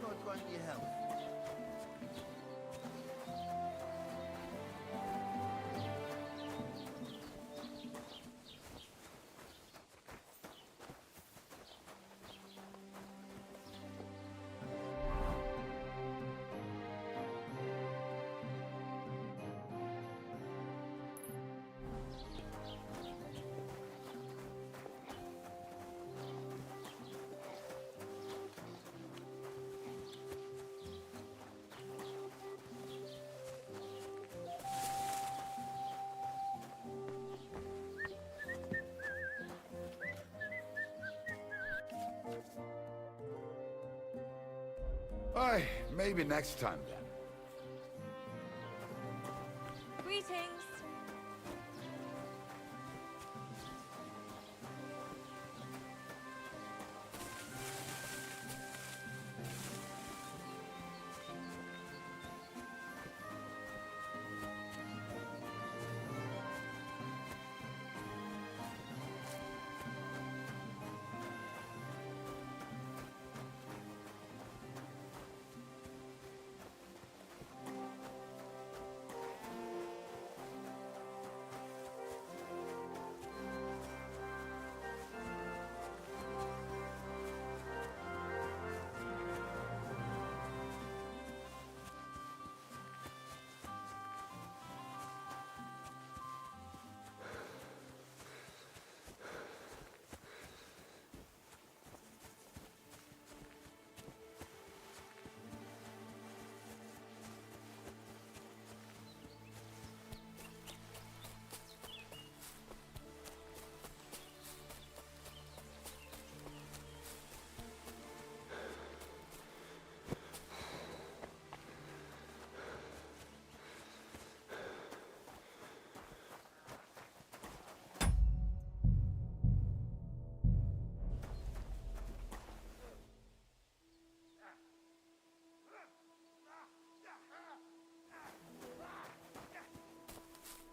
God grant you health. Aye, maybe next time then. Greetings.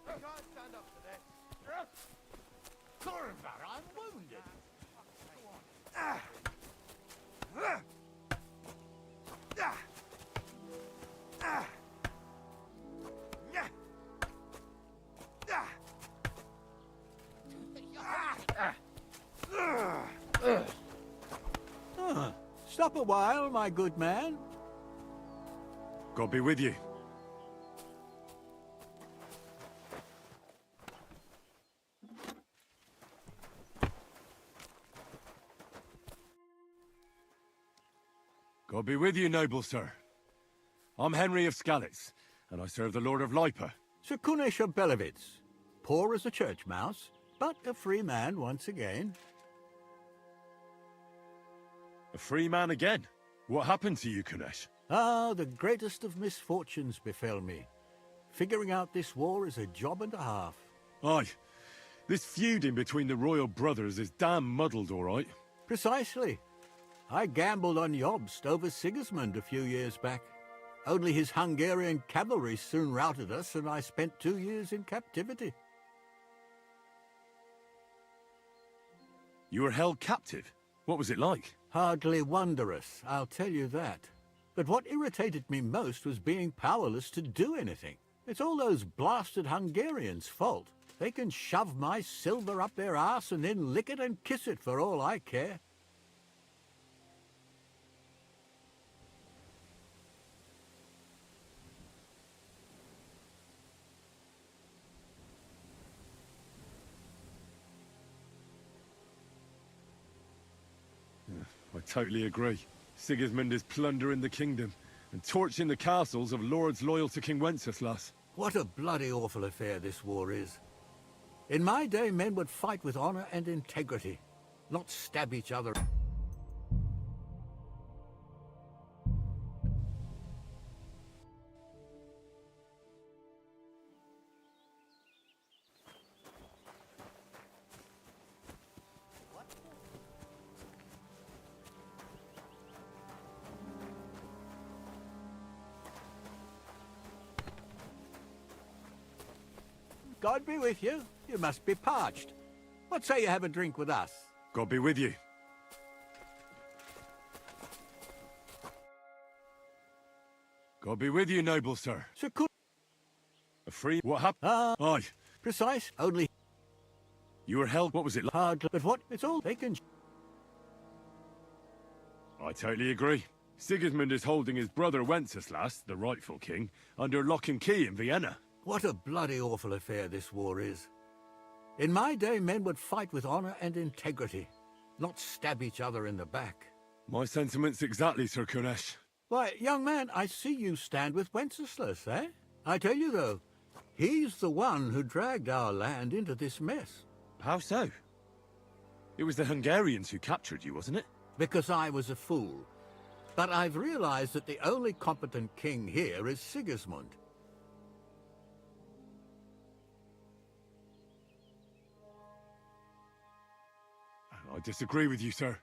I can't stand up to this. Cornbar, I'm wounded. Stop a while, my good man. God be with you. God be with you, noble sir. I'm Henry of Skalitz, and I serve the Lord of Lipa. Sir Kunesh of Belevitz. Poor as a church mouse, but a free man once again. A free man again? What happened to you, Kunesh? Ah, the greatest of misfortunes befell me. Figuring out this war is a job and a half. Aye. This feuding between the royal brothers is damn muddled, all right. Precisely. I gambled on Jobst over Sigismund a few years back. Only his Hungarian cavalry soon routed us, and I spent 2 years in captivity. You were held captive? What was it like? Hardly wondrous, I'll tell you that. But what irritated me most was being powerless to do anything. It's all those blasted Hungarians' fault. They can shove my silver up their arse and then lick it and kiss it for all I care. I totally agree. Sigismund is plundering the kingdom and torching the castles of lords loyal to King Wenceslas. What a bloody awful affair this war is. In my day, men would fight with honor and integrity, not stab each other. God be with you. You must be parched. What say you have a drink with us? God be with you. God be with you, noble sir. Sir Kun... A free... What happened? Aye. Precise. Only... You were held... What was it like? Hard... But what? It's all they can... I totally agree. Sigismund is holding his brother Wenceslas, the rightful king, under lock and key in Vienna. What a bloody awful affair this war is. In my day, men would fight with honor and integrity, not stab each other in the back. My sentiments exactly, Sir Kunesh. Why, young man, I see you stand with Wenceslas, eh? I tell you, though, he's the one who dragged our land into this mess. How so? It was the Hungarians who captured you, wasn't it? Because I was a fool. But I've realized that the only competent king here is Sigismund. I disagree with you, sir.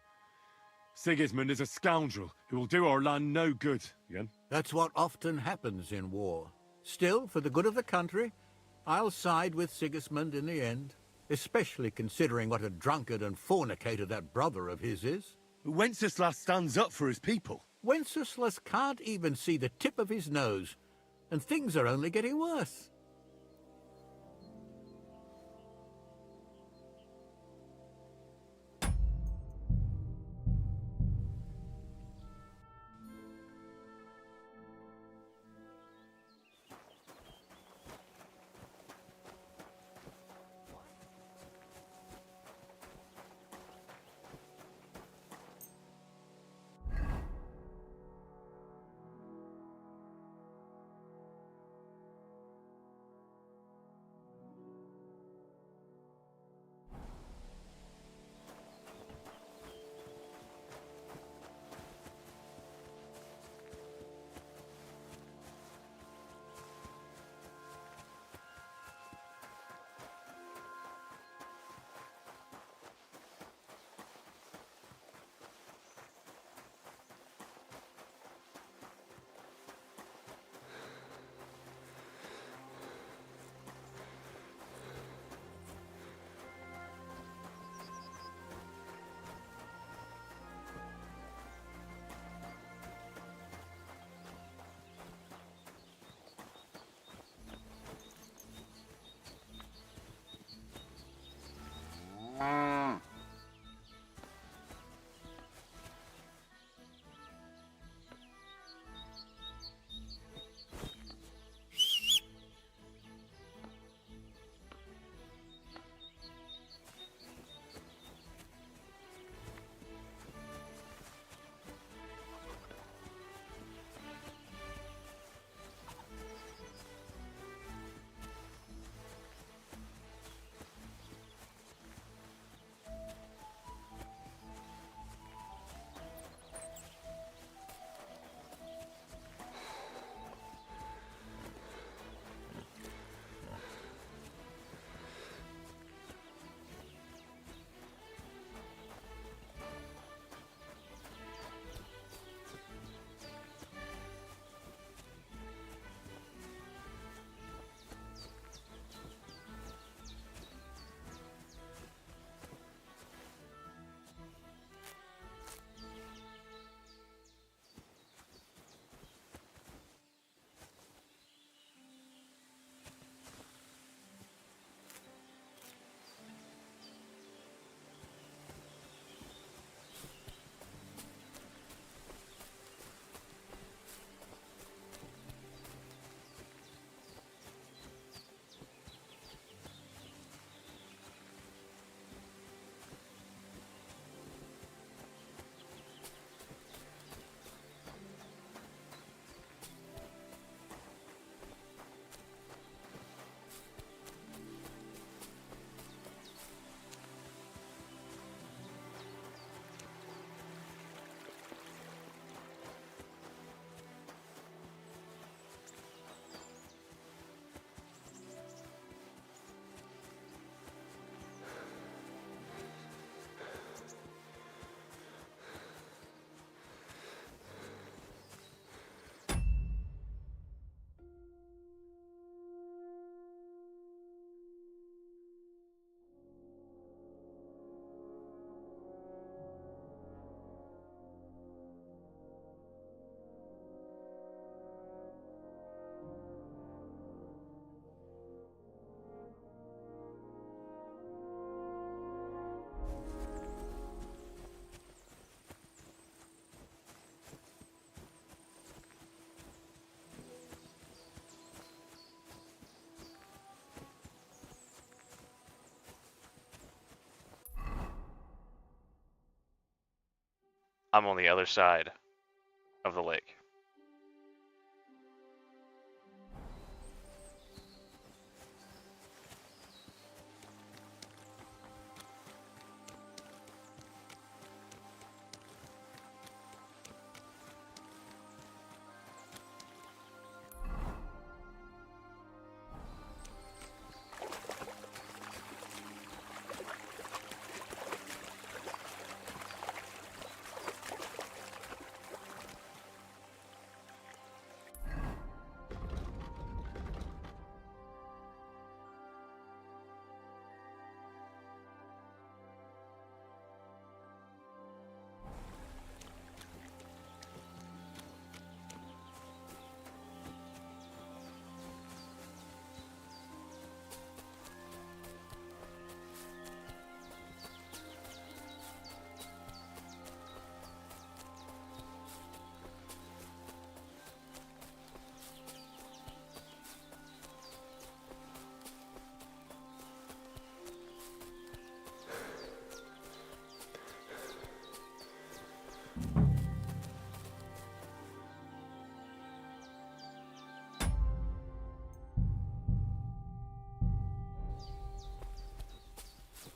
Sigismund is a scoundrel who will do our land no good, again. That's what often happens in war. Still, for the good of the country, I'll side with Sigismund in the end, especially considering what a drunkard and fornicator that brother of his is. Wenceslas stands up for his people. Wenceslas can't even see the tip of his nose, and things are only getting worse. I'm on the other side of the lake.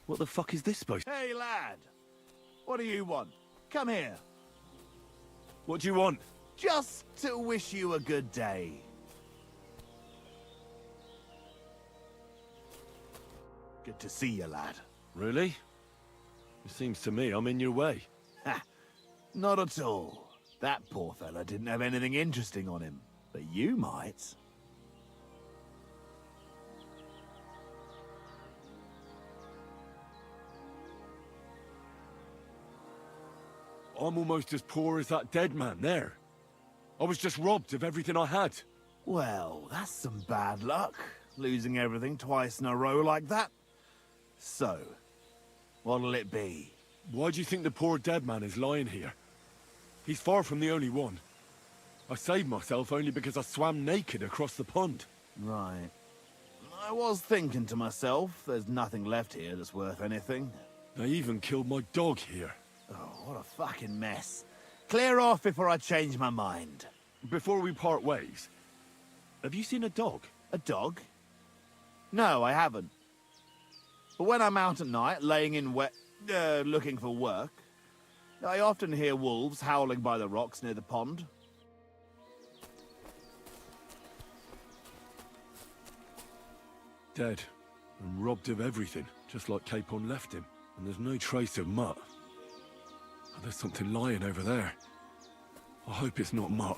What the fuck is this supposed to... Hey, lad! What do you want? Come here. What do you want? Just to wish you a good day. Good to see you, lad. Really? It seems to me I'm in your way. Ha! Not at all. That poor fella didn't have anything interesting on him. But you might. I'm almost as poor as that dead man there. I was just robbed of everything I had. Well, that's some bad luck. Losing everything twice in a row like that. So, what'll it be? Why do you think the poor dead man is lying here? He's far from the only one. I saved myself only because I swam naked across the pond. Right. I was thinking to myself, there's nothing left here that's worth anything. They even killed my dog here. Oh, what a fucking mess. Clear off before I change my mind. Before we part ways, have you seen a dog? A dog? No, I haven't. But when I'm out at night, laying in looking for work, I often hear wolves howling by the rocks near the pond. Dead. And robbed of everything, just like Capon left him. And there's no trace of Mutt. Oh, there's something lying over there. I hope it's not Mutt.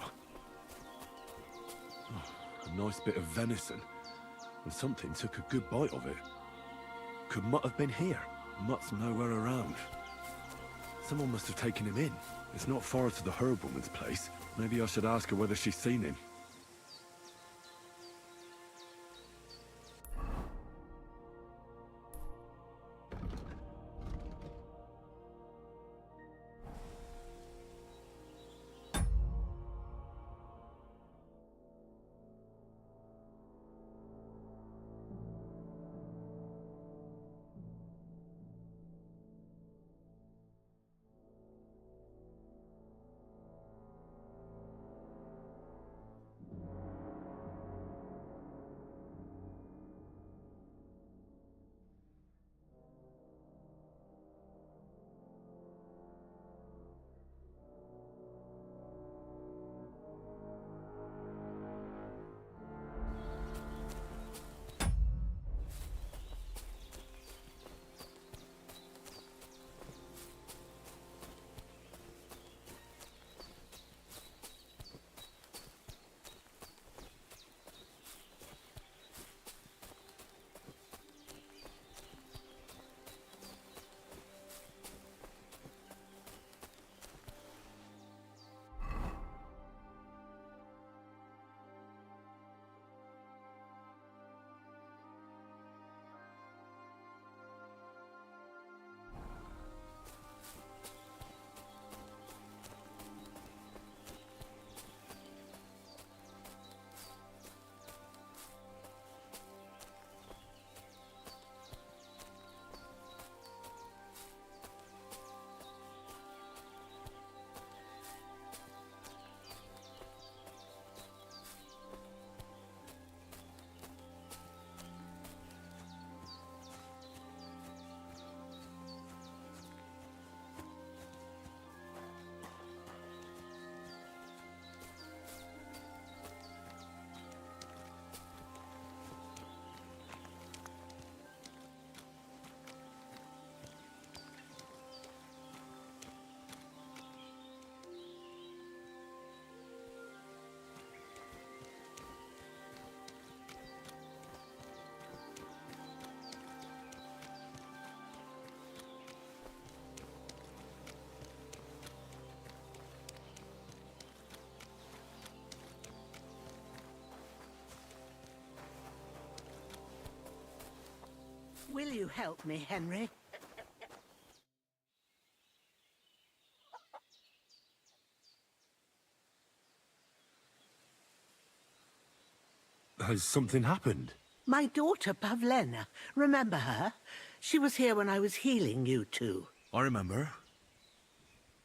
Oh, a nice bit of venison. And something took a good bite of it. Could Mutt have been here? Mutt's nowhere around. Someone must have taken him in. It's not far to the herb woman's place. Maybe I should ask her whether she's seen him. Will you help me, Henry? Has something happened? My daughter, Pavlena. Remember her? She was here when I was healing you two. I remember.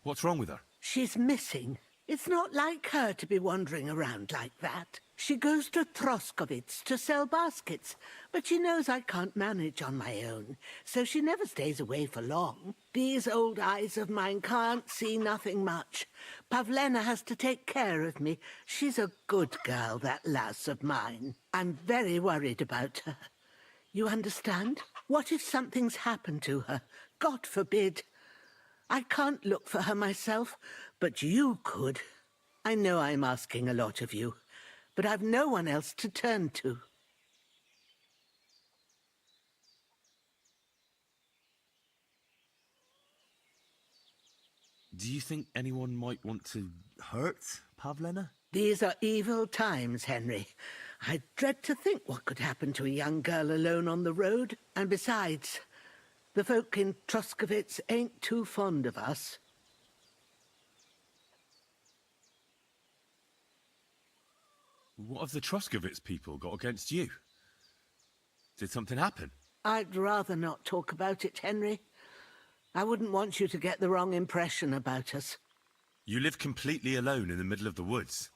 What's wrong with her? She's missing. It's not like her to be wandering around like that. She goes to Troskovitz to sell baskets, but she knows I can't manage on my own, so she never stays away for long. These old eyes of mine can't see nothing much. Pavlena has to take care of me. She's a good girl, that lass of mine. I'm very worried about her. You understand? What if something's happened to her? God forbid. I can't look for her myself, but you could. I know I'm asking a lot of you, but I've no one else to turn to. Do you think anyone might want to hurt Pavlena? These are evil times, Henry. I dread to think what could happen to a young girl alone on the road. And besides, the folk in Troskovitz ain't too fond of us. What have the Troskovitz people got against you? Did something happen? I'd rather not talk about it, Henry. I wouldn't want you to get the wrong impression about us. You live completely alone in the middle of the woods.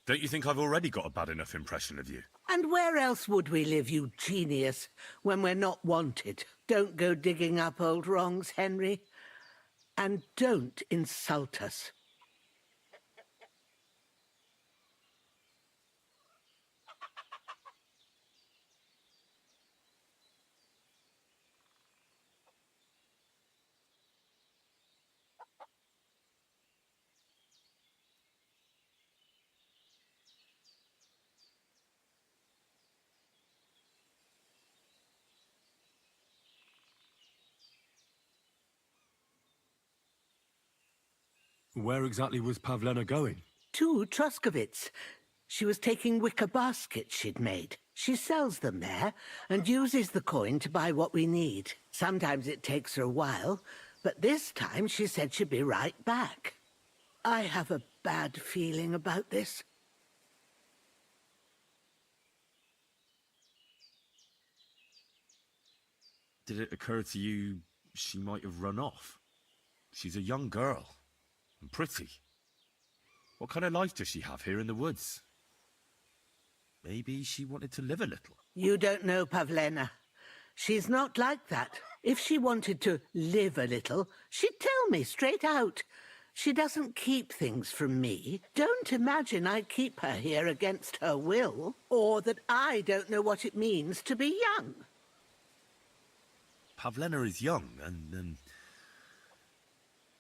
Don't you think I've already got a bad enough impression of you? And where else would we live, you genius, when we're not wanted? Don't go digging up old wrongs, Henry. And don't insult us. Where exactly was Pavlena going? To Troskovitz. She was taking wicker baskets she'd made. She sells them there and uses the coin to buy what we need. Sometimes it takes her a while, but this time she said she'd be right back. I have a bad feeling about this. Did it occur to you she might have run off? She's a young girl. And pretty. What kind of life does she have here in the woods? Maybe she wanted to live a little. You don't know Pavlena. She's not like that. If she wanted to live a little, she'd tell me straight out. She doesn't keep things from me. Don't imagine I keep her here against her will, or that I don't know what it means to be young. Pavlena is young and,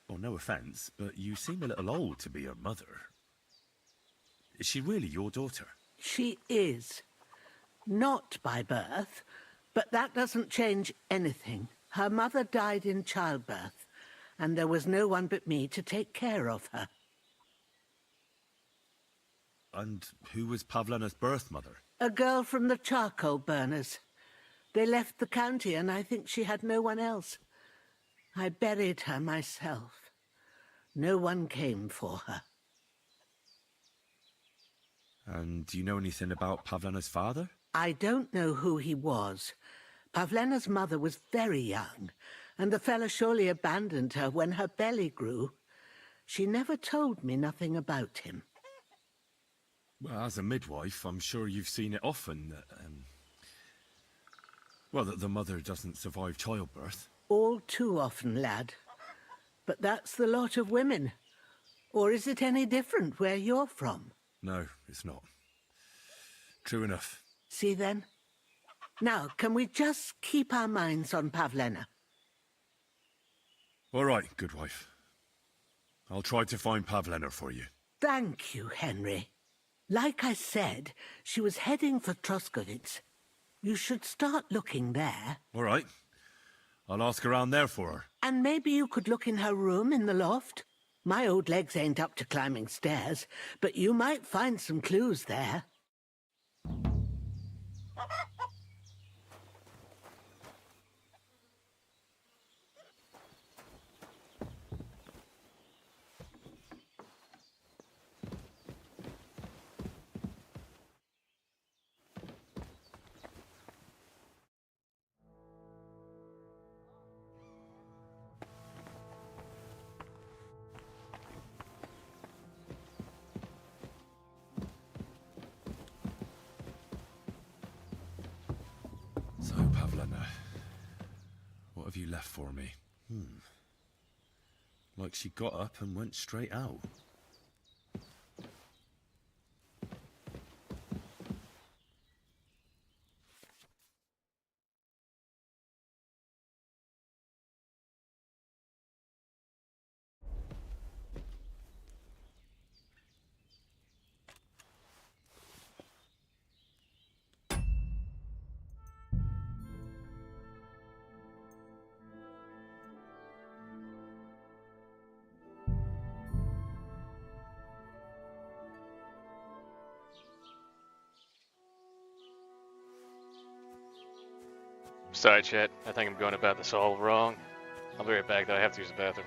well, no offence, but you seem a little old to be her mother. Is she really your daughter? She is. Not by birth, but that doesn't change anything. Her mother died in childbirth, and there was no one but me to take care of her. And who was Pavlena's birth mother? A girl from the charcoal burners. They left the county, and I think she had no one else. I buried her myself. No one came for her. And do you know anything about Pavlena's father? I don't know who he was. Pavlena's mother was very young, and the fella surely abandoned her when her belly grew. She never told me nothing about him. Well, as a midwife, I'm sure you've seen it often that, well, that the mother doesn't survive childbirth. All too often, lad. But that's the lot of women. Or is it any different where you're from? No, it's not. True enough. See then? Now, can we just keep our minds on Pavlena? All right, good wife. I'll try to find Pavlena for you. Thank you, Henry. Like I said, she was heading for Troskovitz. You should start looking there. All right. I'll ask around there for her. And maybe you could look in her room in the loft. My old legs ain't up to climbing stairs, but you might find some clues there. have you left for me? Like she got up and went straight out. Sorry, chat. I think I'm going about this all wrong. I'll be right back, though. I have to use the bathroom.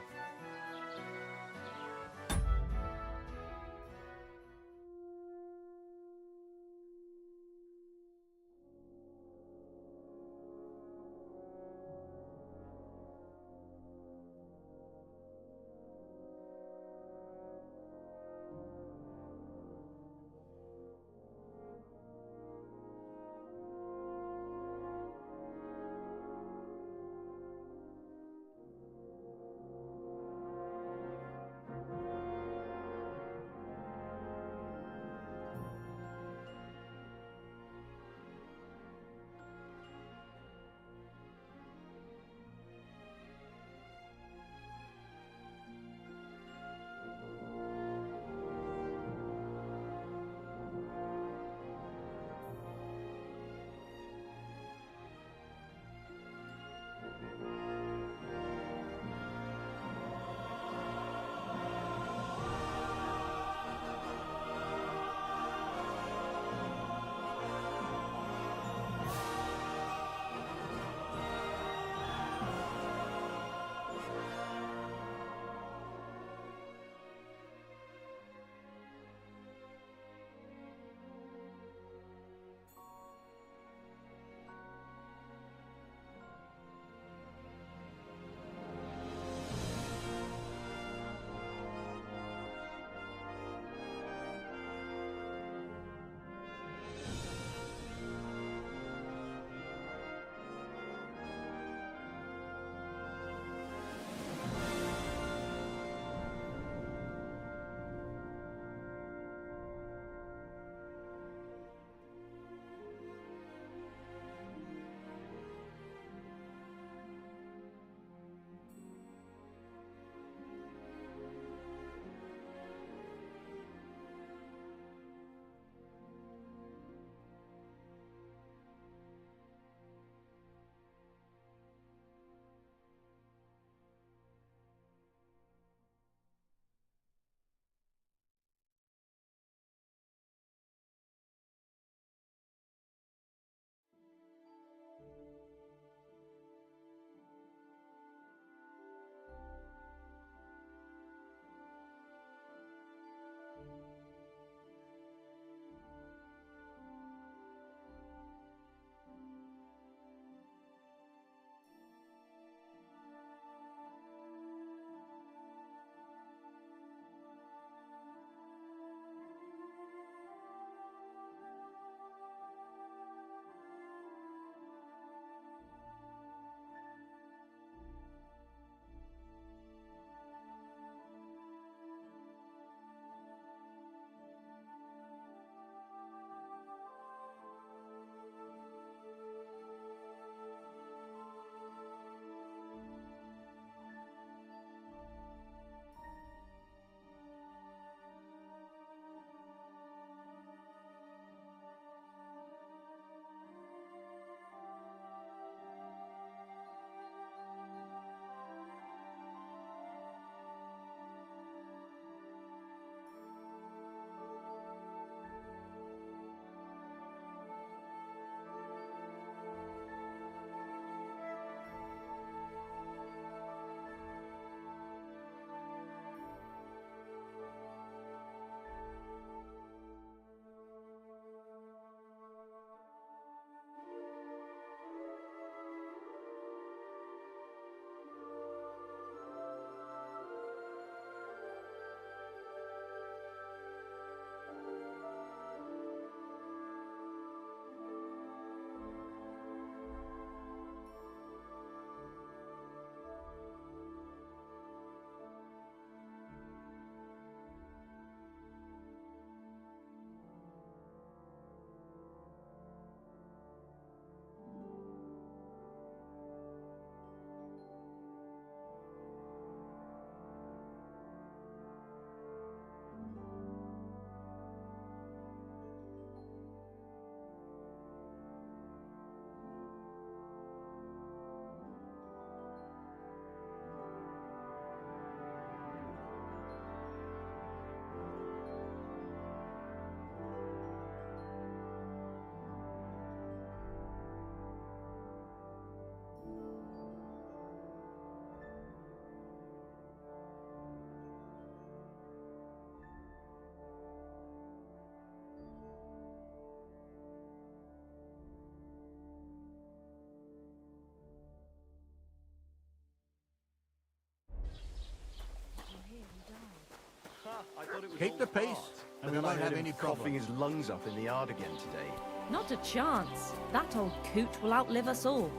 Keep the peace, and we won't have any coughing problems. his lungs up in the yard again today. Not a chance. That old coot will outlive us all.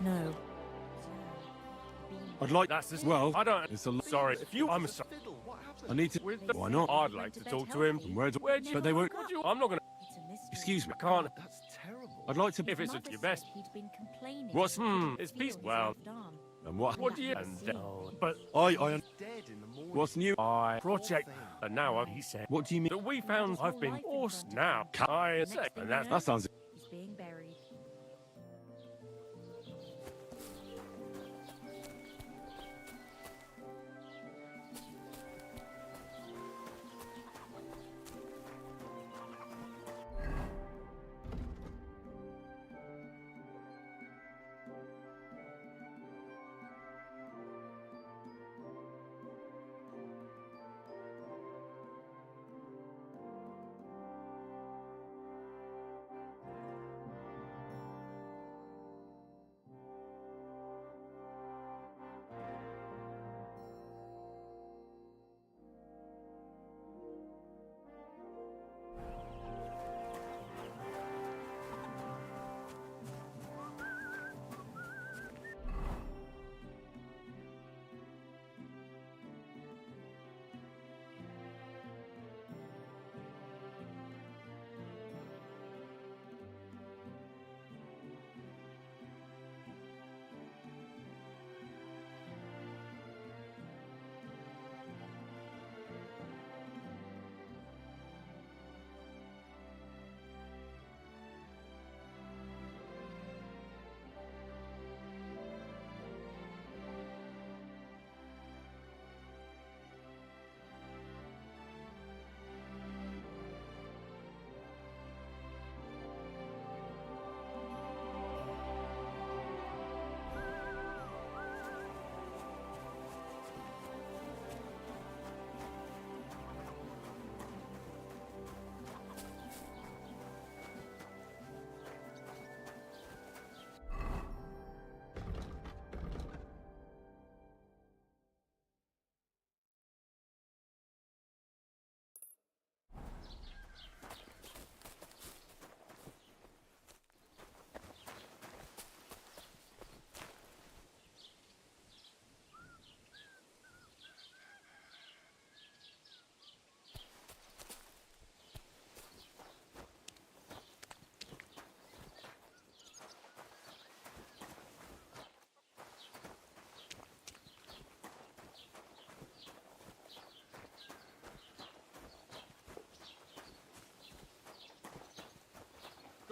No. I'd like... That's as Well, I don't. it's a... Sorry, if you. I'm sorry. I need to... Why not? I'd like to talk to him. Where'd you? But they won't... I'm not gonna. Excuse me. I can't. That's terrible. I'd like to... If it's at your best. He'd been complaining. What's... It's peace. Well. And what... What do you? But I... Dead in the morning. What's new? I project, and now he said What do you mean? that we found I've been forced now. I say, and that's That sounds... He's being buried.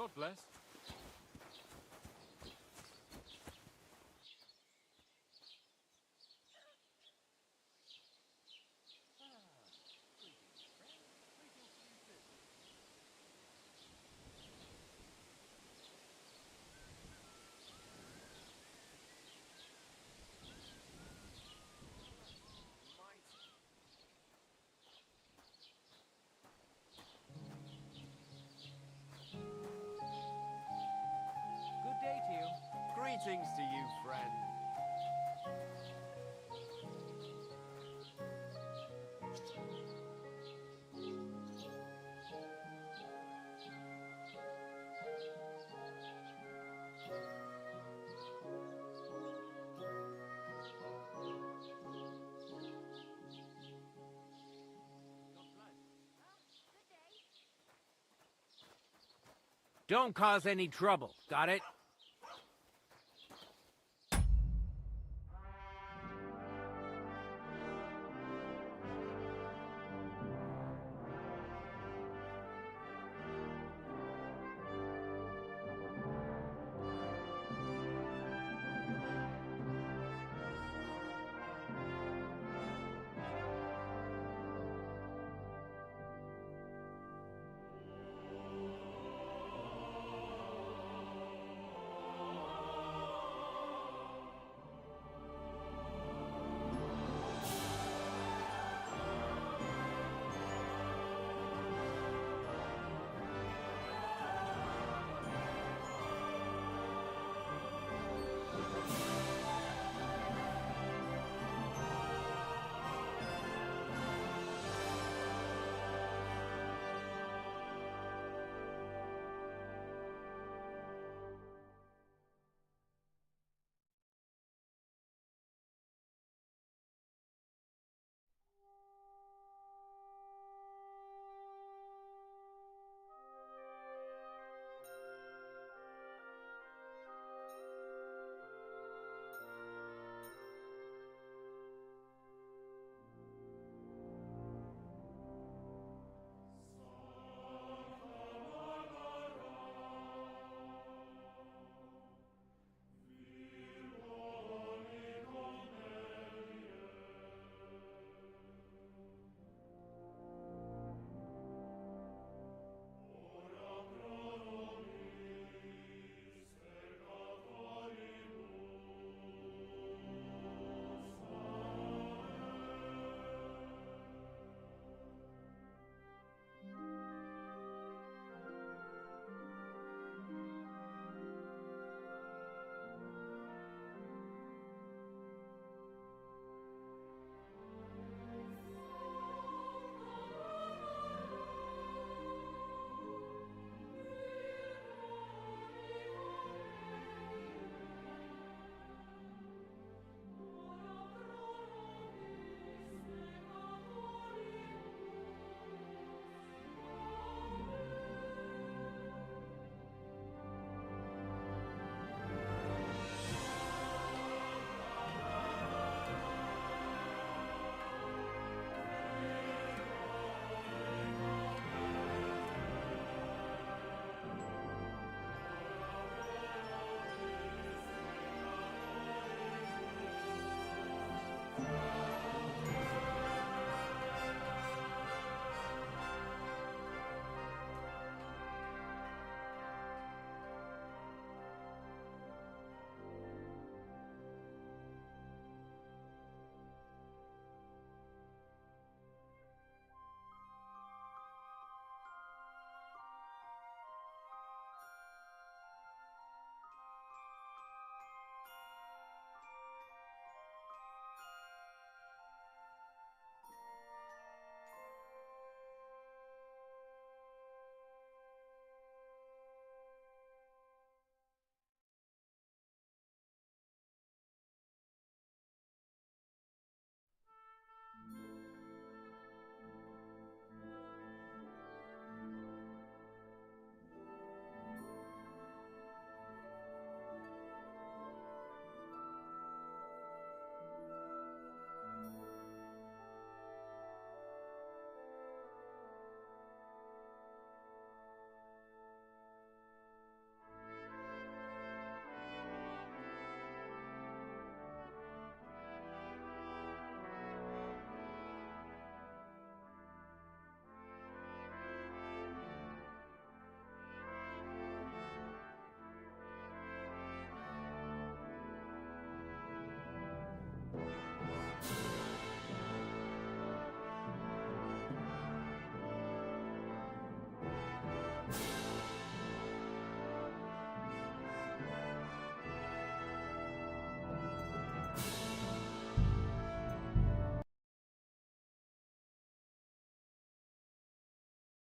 God bless. Good day to you. Greetings to you, friend. Don't cause any trouble, got it?